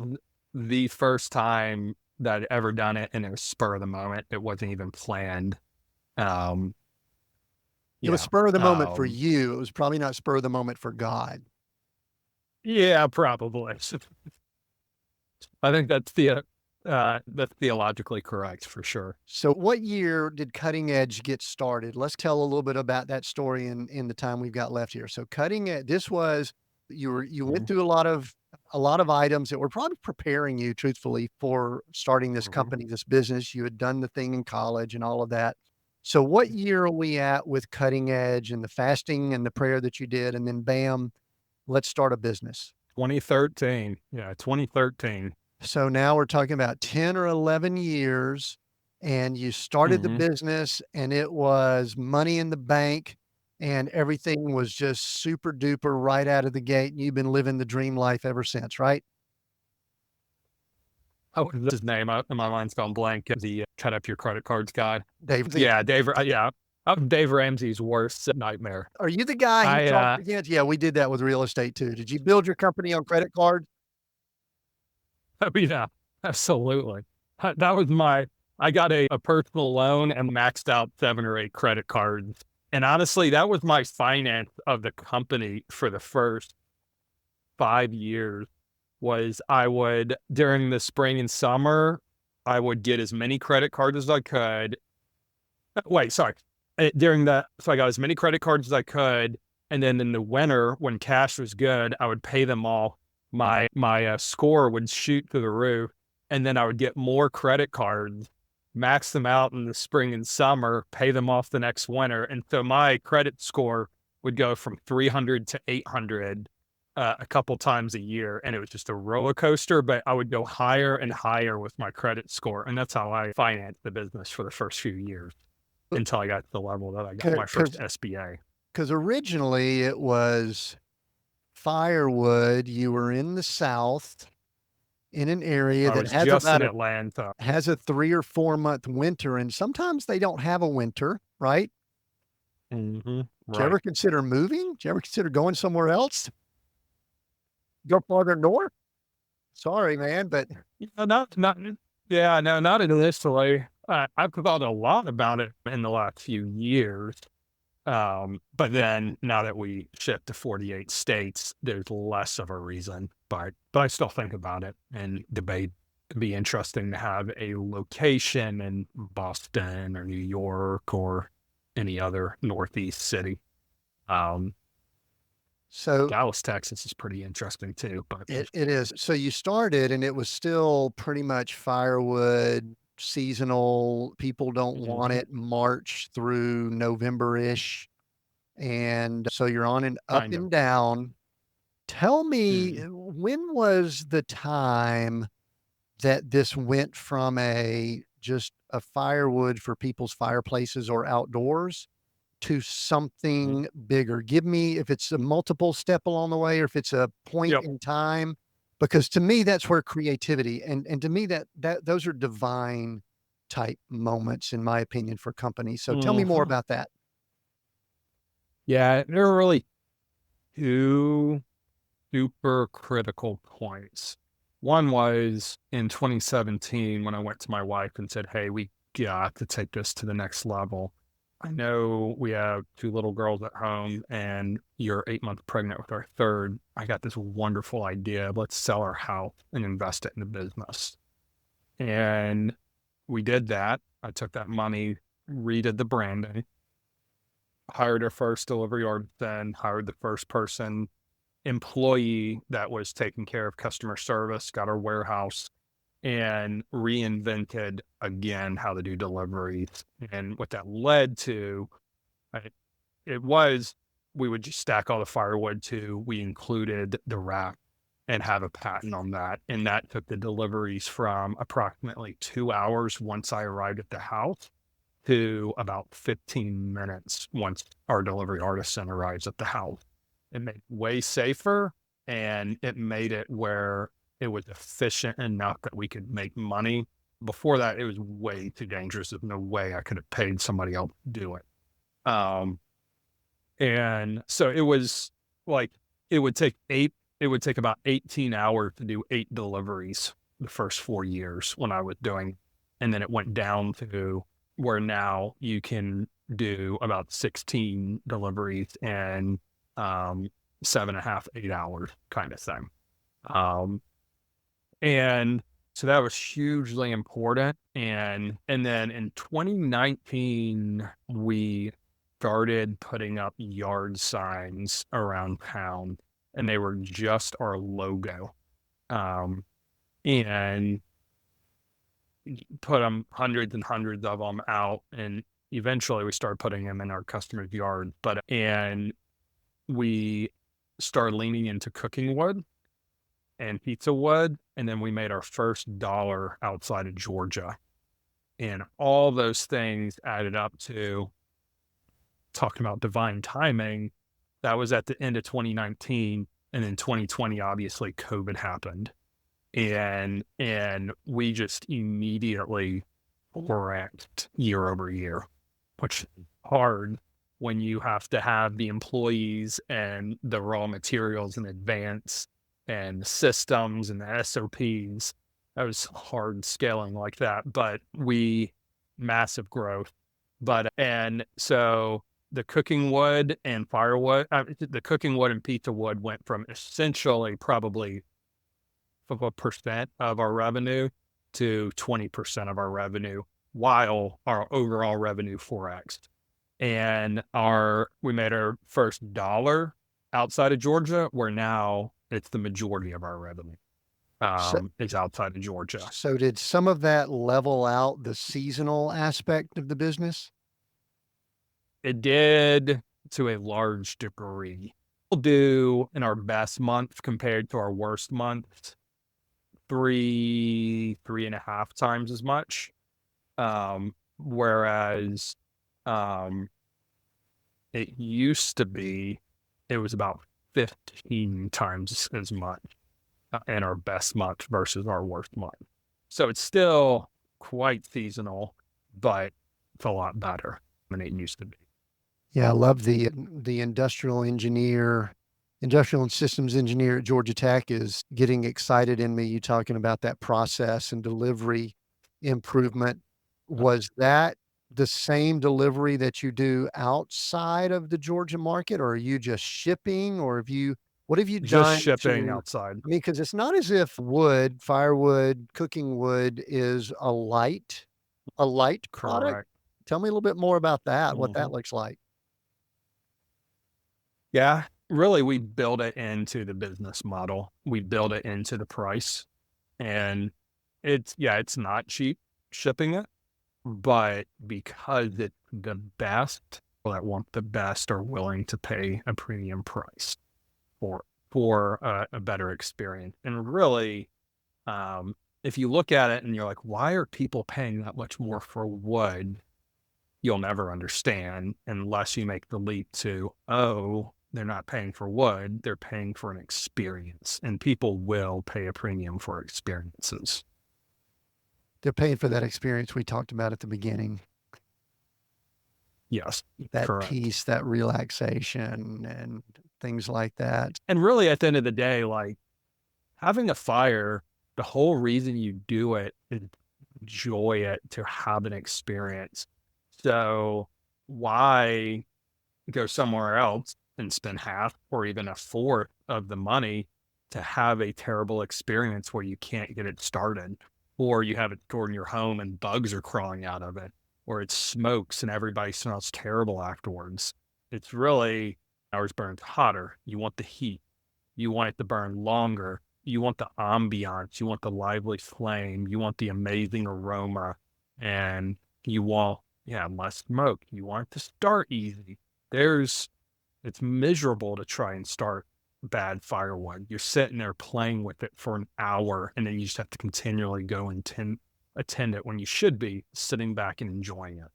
S1: the first time that I'd ever done it, and it was spur of the moment. It wasn't even planned. Um,
S2: It was
S1: yeah.
S2: spur of the moment for
S1: Um,
S2: you. It was probably not spur of the moment for God.
S1: yeah, probably. I think that's theologically correct for sure.
S2: So what year did Cutting Edge get started? Let's tell a little bit about that story in the time we've got left here. So Cutting Edge, this was you went
S1: Mhm.
S2: through a lot of items that were probably preparing you truthfully for starting this
S1: Mhm.
S2: company, this business. You had done the thing in college and all of that. So what year are we at with Cutting Edge and the fasting and the prayer that you did and then bam, let's start a business.
S1: 2013. Yeah, 2013.
S2: So now we're talking about 10 or 11 years. and you started the
S1: Mhm.
S2: business and it was money in the bank and everything was just super duper right out of the gate, and you've been living the dream life ever since, right?
S1: Oh, what's his name? My mind's gone blank. The cut up your credit cards guy.
S2: Dave,
S1: Yeah, Dave. Yeah, I'm Dave Ramsey's worst nightmare.
S2: are you the guy he
S1: I
S2: talked against? Yeah, we did that with real estate too. Did you build your company on credit cards?
S1: I mean, absolutely. That was my. I got a personal loan and maxed out 7 or 8 credit cards, and honestly, that was my finance of the company for the first 5 years. Was I would during the spring and summer, I would get as many credit cards as I could. Wait, sorry. During the so I got as many credit cards as I could, and then in the winter when cash was good, I would pay them all. My score would shoot through the roof, and then I would get more credit cards, max them out in the spring and summer, pay them off the next winter, and so my credit score would go from 300 to 800 a couple times a year, and it was just a roller coaster. But I would go higher and higher with my credit score, and that's how I financed the business for the first few years until I got to the level that I got my first
S2: Because
S1: SBA.
S2: originally it was firewood. You were in the South in an area
S1: I
S2: that
S1: was just in Atlanta.
S2: has a 3 or 4 month winter, and sometimes they don't have a winter, right?
S1: Mhm.
S2: Did you ever
S1: Right.
S2: consider moving? Did you ever consider going somewhere else? Go farther north? Sorry, man, but
S1: Yeah, not yeah, no, not initially. I've thought a lot about it in the last few years. But then now that we shift to 48 states, there's less of a reason. But I still think about it and debate. It'd be interesting to have a location in Boston or New York or any other Northeast city. Um,
S2: so
S1: Dallas, Texas is pretty interesting too. But
S2: it is. So you started and it was still pretty much firewood, seasonal, people don't want
S1: Mhm,
S2: it March through November-ish, and so you're on an up
S1: kind of.
S2: and down. Tell me,
S1: Mm.
S2: when was the time that this went from a just a firewood for people's fireplaces or outdoors to
S1: Mhm.
S2: something bigger? Give me if it's a multiple step along the way or if it's a point
S1: Yep.
S2: in time, because to me that's where creativity and to me that those are divine type moments in my opinion for companies. So tell me more
S1: Mhm.
S2: about that.
S1: Yeah, there are really two super critical points. One was in 2017 when I went to my wife and said, "Hey, we got to take this to the next level. I know we have 2 little girls at home and you're 8 months pregnant with our third. I got this wonderful idea. Let's sell our house and invest it in the business." And we did that. I took that money, redid the branding, hired our first delivery artisan, hired the first person employee that was taking care of customer service, got our warehouse, and reinvented again how to do deliveries. And what that led to, I- it was we would just stack all the firewood to we included the rack and have a patent on that. And that took the deliveries from approximately 2 hours once I arrived at the house to about 15 minutes once our delivery artisan arrives at the house. It made it way safer, and it made it where it was efficient enough that we could make money. Before that, it was way too dangerous. There's no way I could have paid somebody else to do it. Um, and so it was like it would take eight it would take about 18 hours to do 8 deliveries the first 4 years when I was doing, and then it went down to where now you can do about 16 deliveries in, um, 7.5, 8 hours kinda thing. Um, and so that was hugely important, and then in 2019, we started putting up yard signs around town, and they were just our logo, and put them hundreds and hundreds of them out, and eventually we started putting them in our customers' yard, and we started leaning into cooking wood and pizza wood, and then we made our first dollar outside of Georgia. And all those things added up to, talking about divine timing, that was at the end of 2019. And in 2020, obviously COVID happened. And we just immediately ranked year over year, which is hard when you have to have the employees and the raw materials in advance and the systems and the SOPs. That was hard scaling like that, but we massive growth. But and so the cooking wood and firewood, the cooking wood and pizza wood went from essentially probably of a percent of our revenue to 20% of our revenue, while our overall revenue 4x. And we made our first dollar outside of Georgia, where now it's the majority of our revenue
S2: So,
S1: is outside of Georgia.
S2: so did some of that level out the seasonal aspect of the business?
S1: It did to a large degree. We'll do in our best month compared to our worst month, three and a half times as much. Whereas it used to be, it was about 15 times as much in our best month versus our worst month. So it's still quite seasonal, but it's a lot better than it used to be.
S2: Yeah, I love the industrial and systems engineer at Georgia Tech is getting excited in me. You talking about that process and delivery improvement. Was that the same delivery that you do outside of the Georgia market, or are you just shipping, or what have you
S1: Just
S2: done
S1: shipping
S2: to,
S1: outside.
S2: I mean, because it's not as if firewood, cooking wood is a light product.
S1: Correct.
S2: Tell me a little bit more about that, what that
S1: Mhm.
S2: looks like.
S1: Yeah, really, we build it into the business model. We build it into the price, and it's not cheap shipping it, but because it's the best, people that want the best are willing to pay a premium price for a better experience. And really, if you look at it and you're like, why are people paying that much more for wood? You'll never understand unless you make the leap to, oh, they're not paying for wood, they're paying for an experience. And people will pay a premium for experiences.
S2: They're paying for that experience we talked about at the beginning,
S1: Yes,
S2: that
S1: correct.
S2: peace, that relaxation, and things like that.
S1: And really, at the end of the day, like having a fire, the whole reason you do it is enjoy it, to have an experience. So why go somewhere else and spend half or even a fourth of the money to have a terrible experience where you can't get it started, or you have it stored in your home and bugs are crawling out of it, or it smokes and everybody smells terrible afterwards? It's really, ours burns hotter. You want the heat. You want it to burn longer. You want the ambiance. You want the lively flame. You want the amazing aroma. And you want, yeah, less smoke. You want it to start easy. There's, it's miserable to try and start bad firewood. You're sitting there playing with it for an hour, and then you just have to continually go and attend it when you should be sitting back and enjoying it.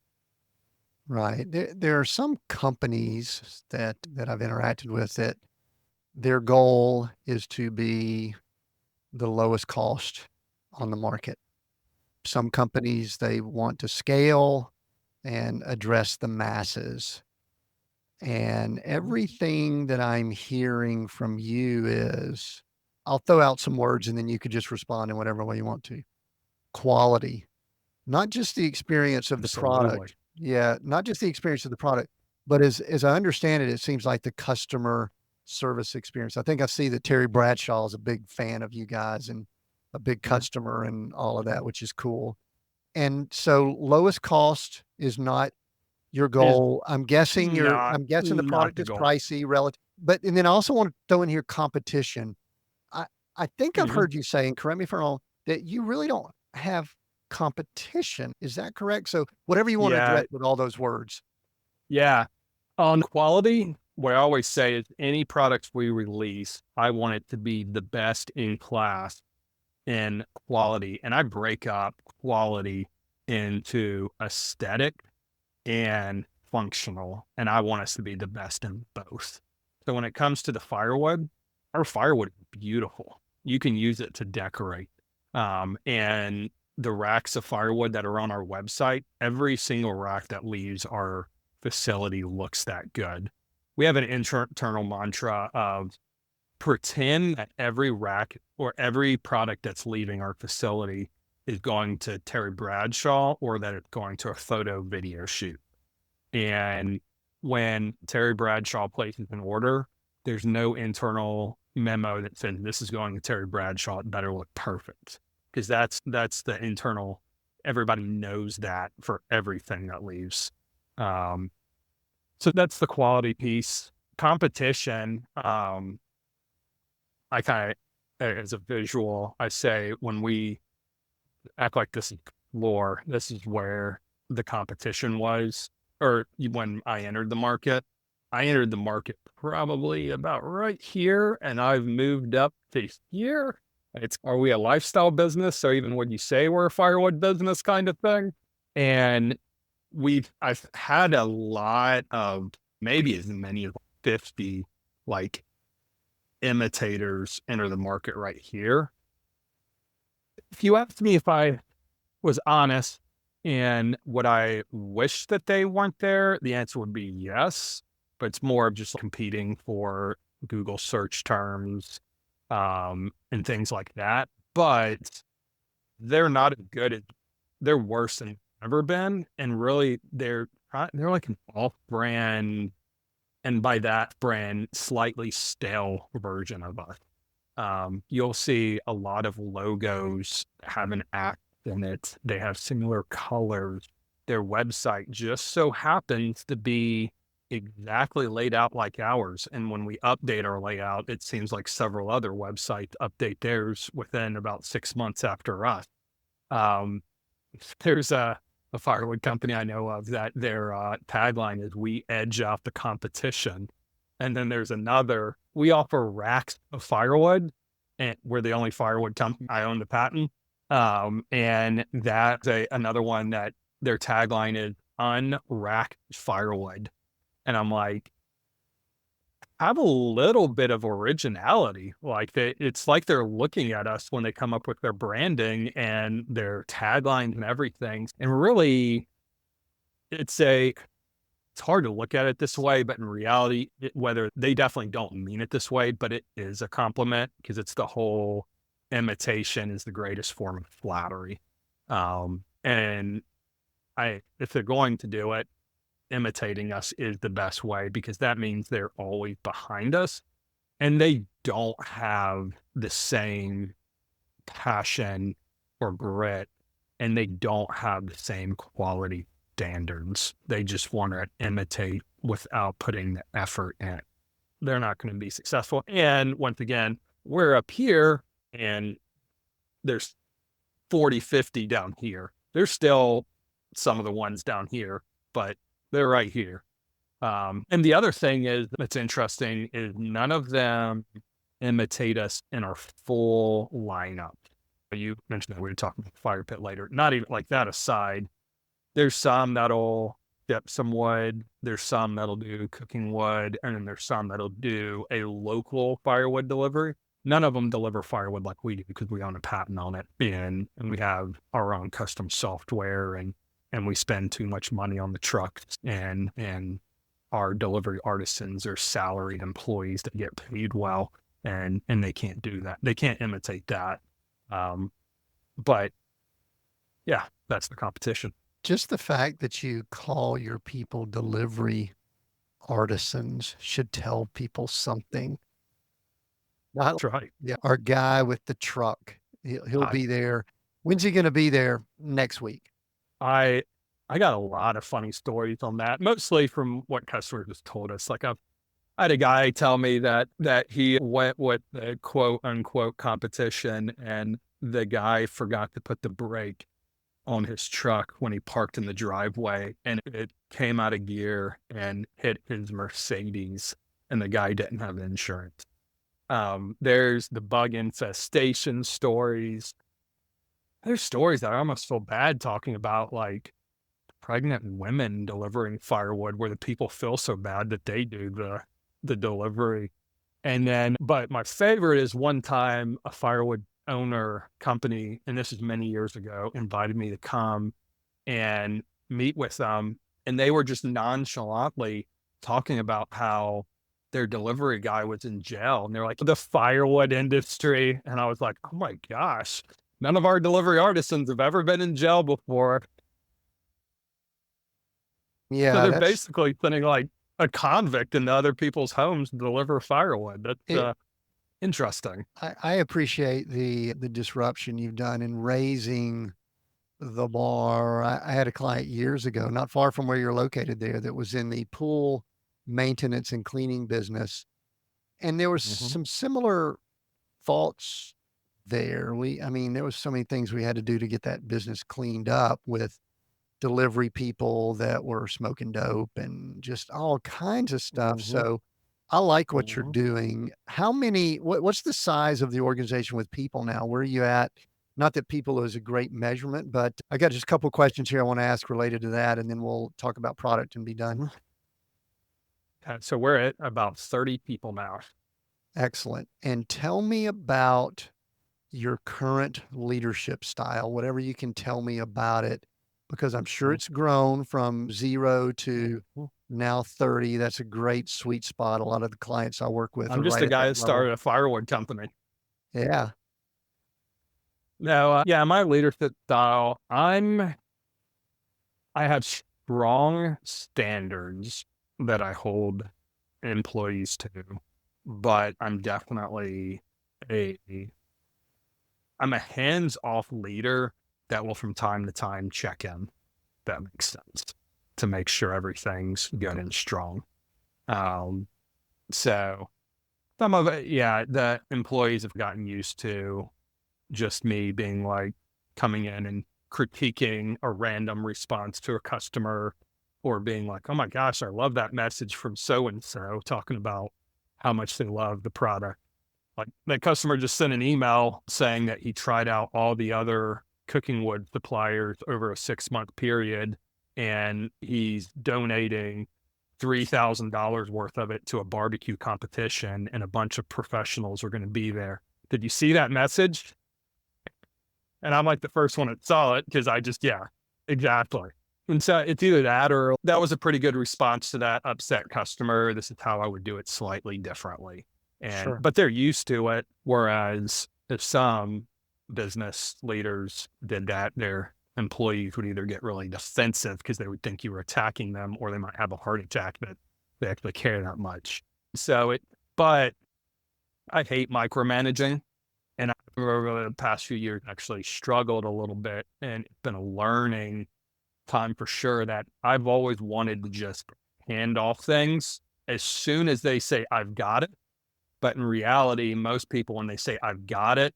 S2: Right. There are some companies that I've interacted with that their goal is to be the lowest cost on the market. Some companies, they want to scale and address the masses. And everything that I'm hearing from you is, I'll throw out some words and then you could just respond in whatever way you want to. Quality, not just the experience of the
S1: Absolutely.
S2: product. Yeah, not just the experience of the product, but as I understand it, it seems like the customer service experience. I think I see that Terry Bradshaw is a big fan of you guys and a big
S1: Mhm.
S2: customer and all of that, which is cool. And so lowest cost is not your
S1: Is
S2: goal. I'm guessing the
S1: not
S2: product
S1: the
S2: is
S1: goal.
S2: pricey relative, but and then I also want to throw in here competition. I I think I've
S1: Mhm.
S2: heard you say, and correct me if I'm wrong, that you really don't have competition. Is that correct? So whatever you want to
S1: Yeah,
S2: address with all those words.
S1: yeah. On quality, what I always say is any products we release, I want it to be the best in class in quality. And I break up quality into aesthetic and functional, and I want us to be the best in both. So when it comes to the firewood, our firewood is beautiful. You can use it to decorate. And the racks of firewood that are on our website, every single rack that leaves our facility looks that good. We have an internal mantra of pretend that every rack or every product that's leaving our facility is going to Terry Bradshaw or that it's going to a photo video shoot. And when Terry Bradshaw places an order, there's no internal memo that says this is going to Terry Bradshaw. It better look perfect because that's the internal. Everybody knows that for everything that leaves. Um, so that's the quality piece. Competition. I kind of, as a visual, I say when we act like this is lore, this is where the competition was, or when I entered the market probably about right here, and I've moved up to here. Are we a lifestyle business? Or even would you say we're a firewood business kind of thing? And I've had a lot of maybe as many as 50 like imitators enter the market right here. If you asked me if I was honest and would I wish that they weren't there, the answer would be yes. But it's more of just competing for Google search terms and things like that. But they're not as good as they're worse than ever been. And really they're like an off brand, and by that brand, slightly stale version of us. You'll see a lot of logos have an act in it. They have similar colors. Their website just so happens to be exactly laid out like ours. And when we update our layout, it seems like several other websites update theirs within about 6 months after us. Um, there's a firewood company I know of that their tagline is "We edge out the competition." And then there's another, we offer racks of firewood, and we're the only firewood company. I own the patent. And that's another one that their tagline is "Unracked firewood." And I'm like, have a little bit of originality. Like it's like they're looking at us when they come up with their branding and their taglines and everything. And really, it's hard to look at it this way, but in reality, whether they definitely don't mean it this way, but it is a compliment because it's the whole imitation is the greatest form of flattery. And if they're going to do it, imitating us is the best way because that means they're always behind us and they don't have the same passion or grit and they don't have the same quality standards. They just want to imitate without putting the effort in. They're not going to be successful. And once again, we're up here and there's 40, 50 down here. There's still some of the ones down here, but they're right here. And the other thing is that's interesting is none of them imitate us in our full lineup. You mentioned that we were talking about fire pit later. Not even like that aside, there's some that'll dip some wood. There's some that'll do cooking wood, and then there's some that'll do a local firewood delivery. None of them deliver firewood like we do because we own a patent on it, and we have our own custom software, and we spend too much money on the trucks, and our delivery artisans are salaried employees that get paid well, and they can't do that. They can't imitate that. But yeah, that's the competition.
S2: Just the fact that you call your people delivery artisans should tell people something. Not
S1: That's right.
S2: yeah, our guy with the truck. He'll
S1: I
S2: be there. When's he gonna be there? Next week.
S1: I I got a lot of funny stories on that, mostly from what customers just told us. I had a guy tell me that he went with the quote unquote competition, and the guy forgot to put the brake on his truck when he parked in the driveway, and it came out of gear and hit his Mercedes, and the guy didn't have insurance. There's the bug infestation stories. There's stories that I almost feel bad talking about, like pregnant women delivering firewood where the people feel so bad that they do the delivery. And then but my favorite is one time a firewood owner company, and this is many years ago, invited me to come and meet with them, and they were just nonchalantly talking about how their delivery guy was in jail, and they're like, "The firewood industry," and I was like, "Oh my gosh, none of our delivery artisans have ever been in jail before." So
S2: Yeah,
S1: they're
S2: that's
S1: basically sending, like, a convict into other people's homes to deliver firewood. That's,
S2: it.
S1: interesting.
S2: I appreciate the disruption you've done in raising the bar. I had a client years ago, not far from where you're located there, that was in the pool maintenance and cleaning business, and there was
S1: Mhm,
S2: some similar faults there. I mean, there was so many things we had to do to get that business cleaned up with delivery people that were smoking dope and just all kinds of stuff.
S1: mhm,
S2: So I like what you're
S1: mhm.
S2: doing. What's the size of the organization with people now? Where are you at? Not that people is a great measurement, but I got just a couple questions here I want to ask related to that, and then we'll talk about product and be done.
S1: Mhm. So we're at about 30 people now.
S2: Excellent. And tell me about your current leadership style, whatever you can tell me about it, because I'm sure
S1: Mhm,
S2: it's grown from 0 to
S1: mhm.
S2: now 30. That's a great sweet spot. A lot of the clients I work with
S1: I'm
S2: are
S1: just
S2: right
S1: a
S2: at
S1: guy
S2: that
S1: that
S2: level.
S1: started a firewood company.
S2: Yeah,
S1: No, yeah, my leadership style, I have strong standards that I hold employees to, but a I'm a hands-off leader that will from time to time check in. That makes sense, to make sure everything's good and strong. Um, so some of it, yeah, the employees have gotten used to just me being like coming in and critiquing a random response to a customer or being like, "Oh my gosh, I love that message from so and so," talking about how much they love the product. Like that customer just sent an email saying that he tried out all the other cooking wood suppliers over a 6-month period and he's donating $3,000 worth of it to a barbecue competition and a bunch of professionals are going to be there. Did you see that message? And I'm like the first one that saw it because I just, yeah, exactly. And so it's either that or that was a pretty good response to that upset customer. This is how I would do it slightly differently. And,
S2: sure.
S1: but they're used to it. Whereas if some business leaders did that, their employees would either get really defensive because they would think you were attacking them or they might have a heart attack that they actually care that much. So but I hate micromanaging. And I've over the past few years actually struggled a little bit, and it's been a learning time for sure that I've always wanted to just hand off things as soon as they say, "I've got it." But in reality, most people, when they say, "I've got it,"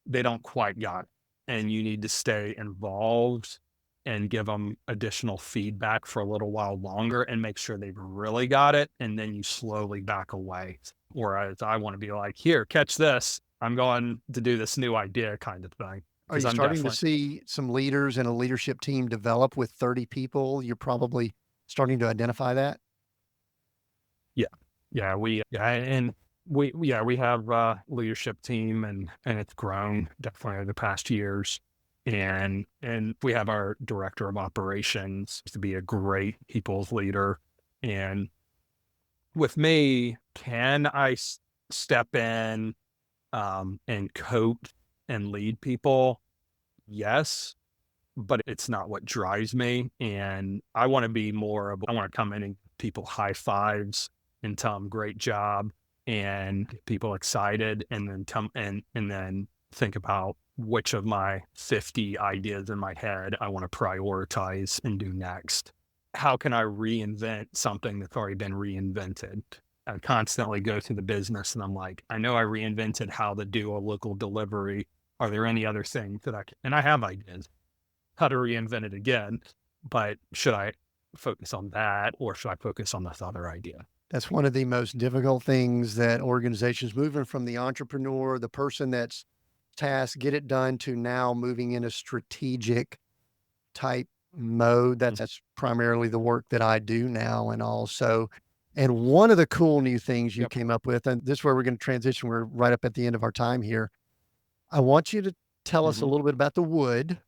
S1: they don't quite got it. And you need to stay involved and give them additional feedback for a little while longer and make sure they've really got it. And then you slowly back away. Whereas I want to be like, here, catch this. I'm going to do this new idea kind of thing.
S2: Are
S1: Cause
S2: you
S1: I'm
S2: starting to
S1: definitely,
S2: see some leaders and a leadership team develop with 30 people? You're probably starting to identify that.
S1: yeah. Yeah. And yeah, we have a leadership team and it's grown definitely over the past years. And we have our director of operations to be a great people's leader. And with me, can step in and coach and lead people? Yes, but it's not what drives me. And I want to be more of, I want to come in and give people high fives and tell them great job and get people excited and then and then think about which of my 50 ideas in my head I want to prioritize and do next. How can I reinvent something that's already been reinvented? I constantly go through the business and I'm like, I know I reinvented how to do a local delivery. Are there any other things that I can, and I have ideas how to reinvent it again, but should I focus on that or should I focus on this other idea?
S2: That's one of the most difficult things that organizations moving from the entrepreneur, the person that's task, get it done to now moving in a strategic type mode.
S1: Mm.
S2: That's primarily the work that I do now. And one of the cool new things you
S1: Yep.
S2: came up with, and this is where we're going to transition. We're right up at the end of our time here. I want you to tell us a
S1: Mhm.
S2: little bit about the wood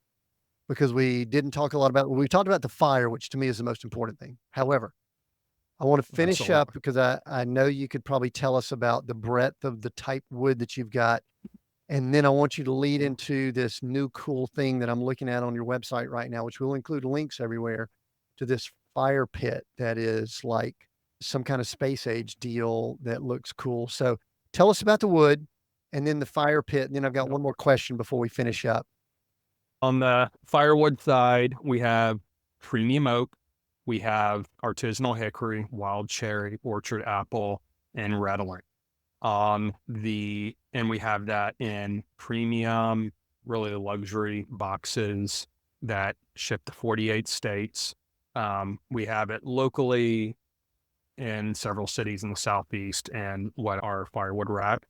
S2: because we didn't talk a lot about, we talked about the fire, which to me is the most important thing. However, I want to finish up
S1: Absolutely.
S2: because I know you could probably tell us about the breadth of the type wood that you've got. And then I want you to lead
S1: Mhm.
S2: into this new cool thing that I'm looking at on your website right now, which will include links everywhere to this fire pit that is like some kind of space age deal that looks cool. So tell us about the wood and then the fire pit. And then I've got
S1: Yep.
S2: one more question before we finish up.
S1: On the firewood side, we have premium oak, we have artisanal hickory, wild cherry, orchard apple, and redolent. And we have that in premium, really luxury boxes that ship to 48 states. We have it locally in several cities in the Southeast and what our firewood rack,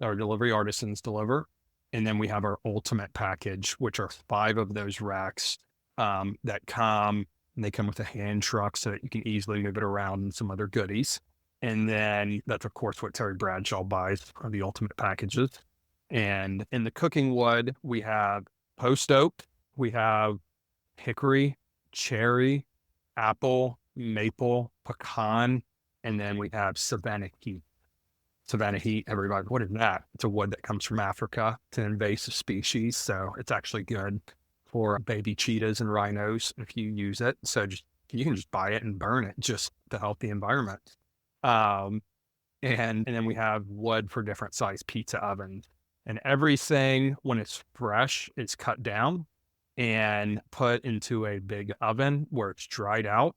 S1: our delivery artisans deliver. And then we have our ultimate package, which are 5 of those racks that come, and they come with a hand truck so that you can easily move it around and some other goodies. And then that's, of course, what Terry Bradshaw buys are the ultimate packages. And in the cooking wood, we have post oak, we have hickory, cherry, apple, maple, pecan, and then we have Savannah heat. Savannah heat, everybody, what is that? It's a wood that comes from Africa. It's an invasive species, so it's actually good for baby cheetahs and rhinos if you use it. So just you can just buy it and burn it just to help the environment. Um, and then we have wood for different size pizza ovens. And everything when it's fresh is cut down and put into a big oven where it's dried out,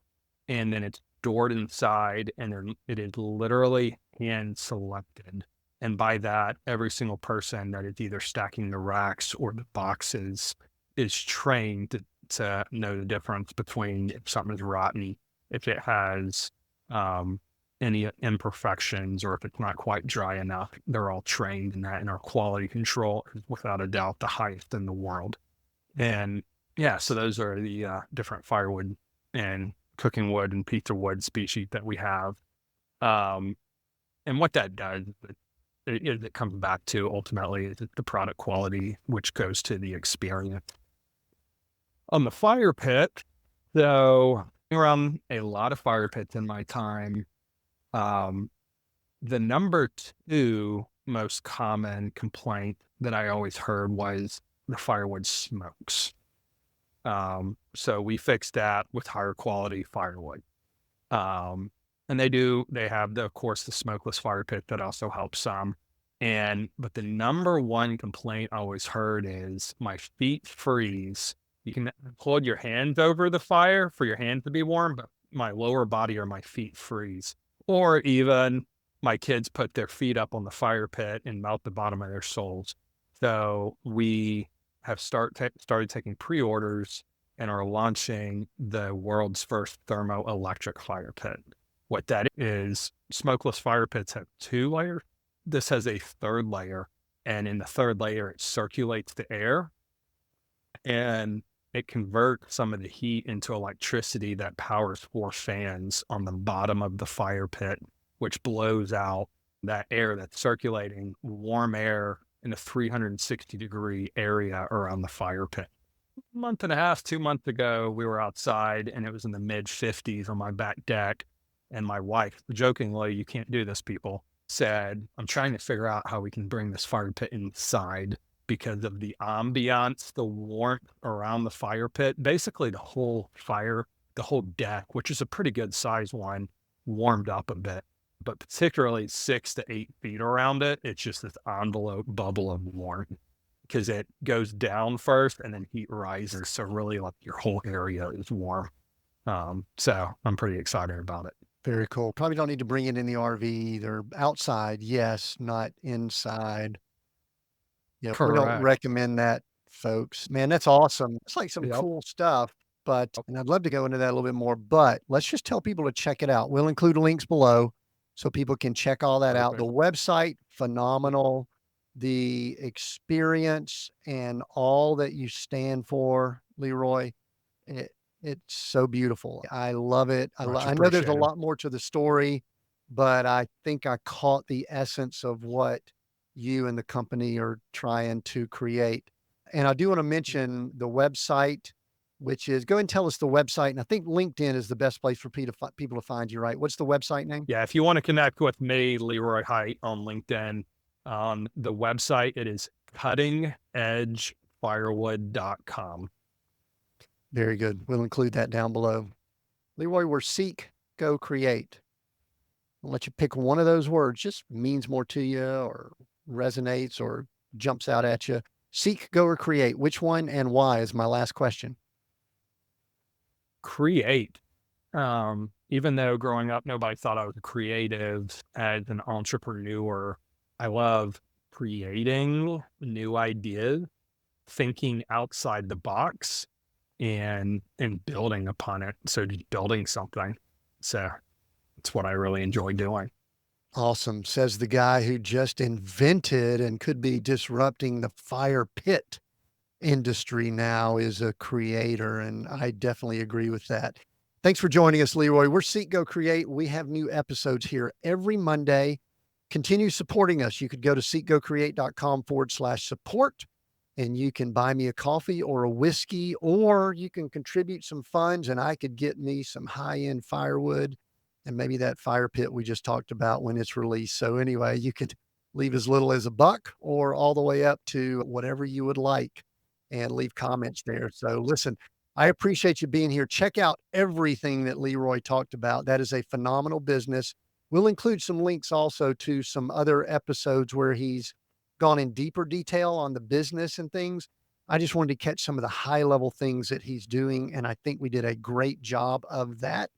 S1: and then it's stored inside, and it is literally hand selected. And by that, every single person that is either stacking the racks or the boxes is trained to know the difference between if something is rotten, if it has any imperfections, or if it's not quite dry enough. They're all trained in that, and our quality control is without a doubt the highest in the world. And yeah, so those are the different firewood and cooking wood and pizza wood species that we have. Um, and what that does, it comes back to ultimately is the product quality, which goes to the experience. On the fire pit, so around a lot of fire pits in my time, um, the number two most common complaint that I always heard was the firewood smokes. So we fixed that with higher quality firewood. Um, and they have of course, the smokeless fire pit that also helps some. But the number one complaint I always heard is my feet freeze. You can hold your hands over the fire for your hands to be warm, but my lower body or my feet freeze. Or even my kids put their feet up on the fire pit and melt the bottom of their soles. So we have started taking pre-orders and are launching the world's first thermoelectric fire pit. What that is, smokeless fire pits have 2 layers. This has a 3rd layer, and in the 3rd layer, it circulates the air and it converts some of the heat into electricity that powers 4 fans on the bottom of the fire pit, which blows out that air that's circulating, warm air in a 360-degree area around the fire pit. Month and a half, 2 months ago, we were outside and it was in the mid 50s on my back deck. And my wife, jokingly, you can't do this, people, said, I'm trying to figure out how we can bring this fire pit inside because of the ambiance, the warmth around the fire pit. Basically, the whole deck, which is a pretty good size one, warmed up a bit. But particularly 6 to 8 feet around it, it's just this envelope bubble of warmth because it goes down first and then heat rises. So really like your whole area is warm. So I'm pretty excited about it.
S2: Very cool. Probably don't need to bring it in the RV either. Outside, yes, not inside. Yep, we don't
S1: Correct.
S2: recommend that, folks. Man, that's awesome. It's like some
S1: Yep.
S2: cool stuff, but and I'd love to go into that a little bit more, but let's just tell people to check it out. We'll include links below so people can check all that out. The
S1: Perfect.
S2: website, phenomenal. the experience and all that you stand for, Leroy. It, it's so beautiful. I love it.
S1: Much
S2: I know there's a
S1: appreciated.
S2: lot more to the story, but I think I caught the essence of what you and the company are trying to create. And I do want to mention the website, which is go ahead and tell us the website. And I think LinkedIn is the best place for people to find you, right? What's the website name?
S1: Yeah, if you want to connect with me, Leroy Hite on LinkedIn, on the website, it is cuttingedgefirewood.com.
S2: Very good. We'll include that down below. Leroy, we're seek, go, create. I'll let you pick one of those words, just means more to you or resonates or jumps out at you. Seek, go, or create. Which one and why is my last question.
S1: Create. Even though growing up, nobody thought I was creative as an entrepreneur, I love creating new ideas, thinking outside the box and building upon it. So just building something. So it's what I really enjoy doing.
S2: Awesome, says the guy who just invented and could be disrupting the fire pit industry now is a creator. And I definitely agree with that. Thanks for joining us, Leroy. We're Seek Go Create. We have new episodes here every Monday. Continue supporting us. You could go to seekgocreate.com/support and you can buy me a coffee or a whiskey, or you can contribute some funds and I could get me some high end firewood and maybe that fire pit we just talked about when it's released. So, anyway, you could leave as little as a buck or all the way up to whatever you would like and leave comments there. So, listen, I appreciate you being here. Check out everything that Leroy talked about. That is a phenomenal business. We'll include some links also to some other episodes where he's gone in deeper detail on the business and things. I just wanted to catch some of the high level things that he's doing. And I think we did a great job of that.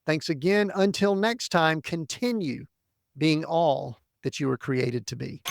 S2: Thanks again. Until next time, continue being all that you were created to be.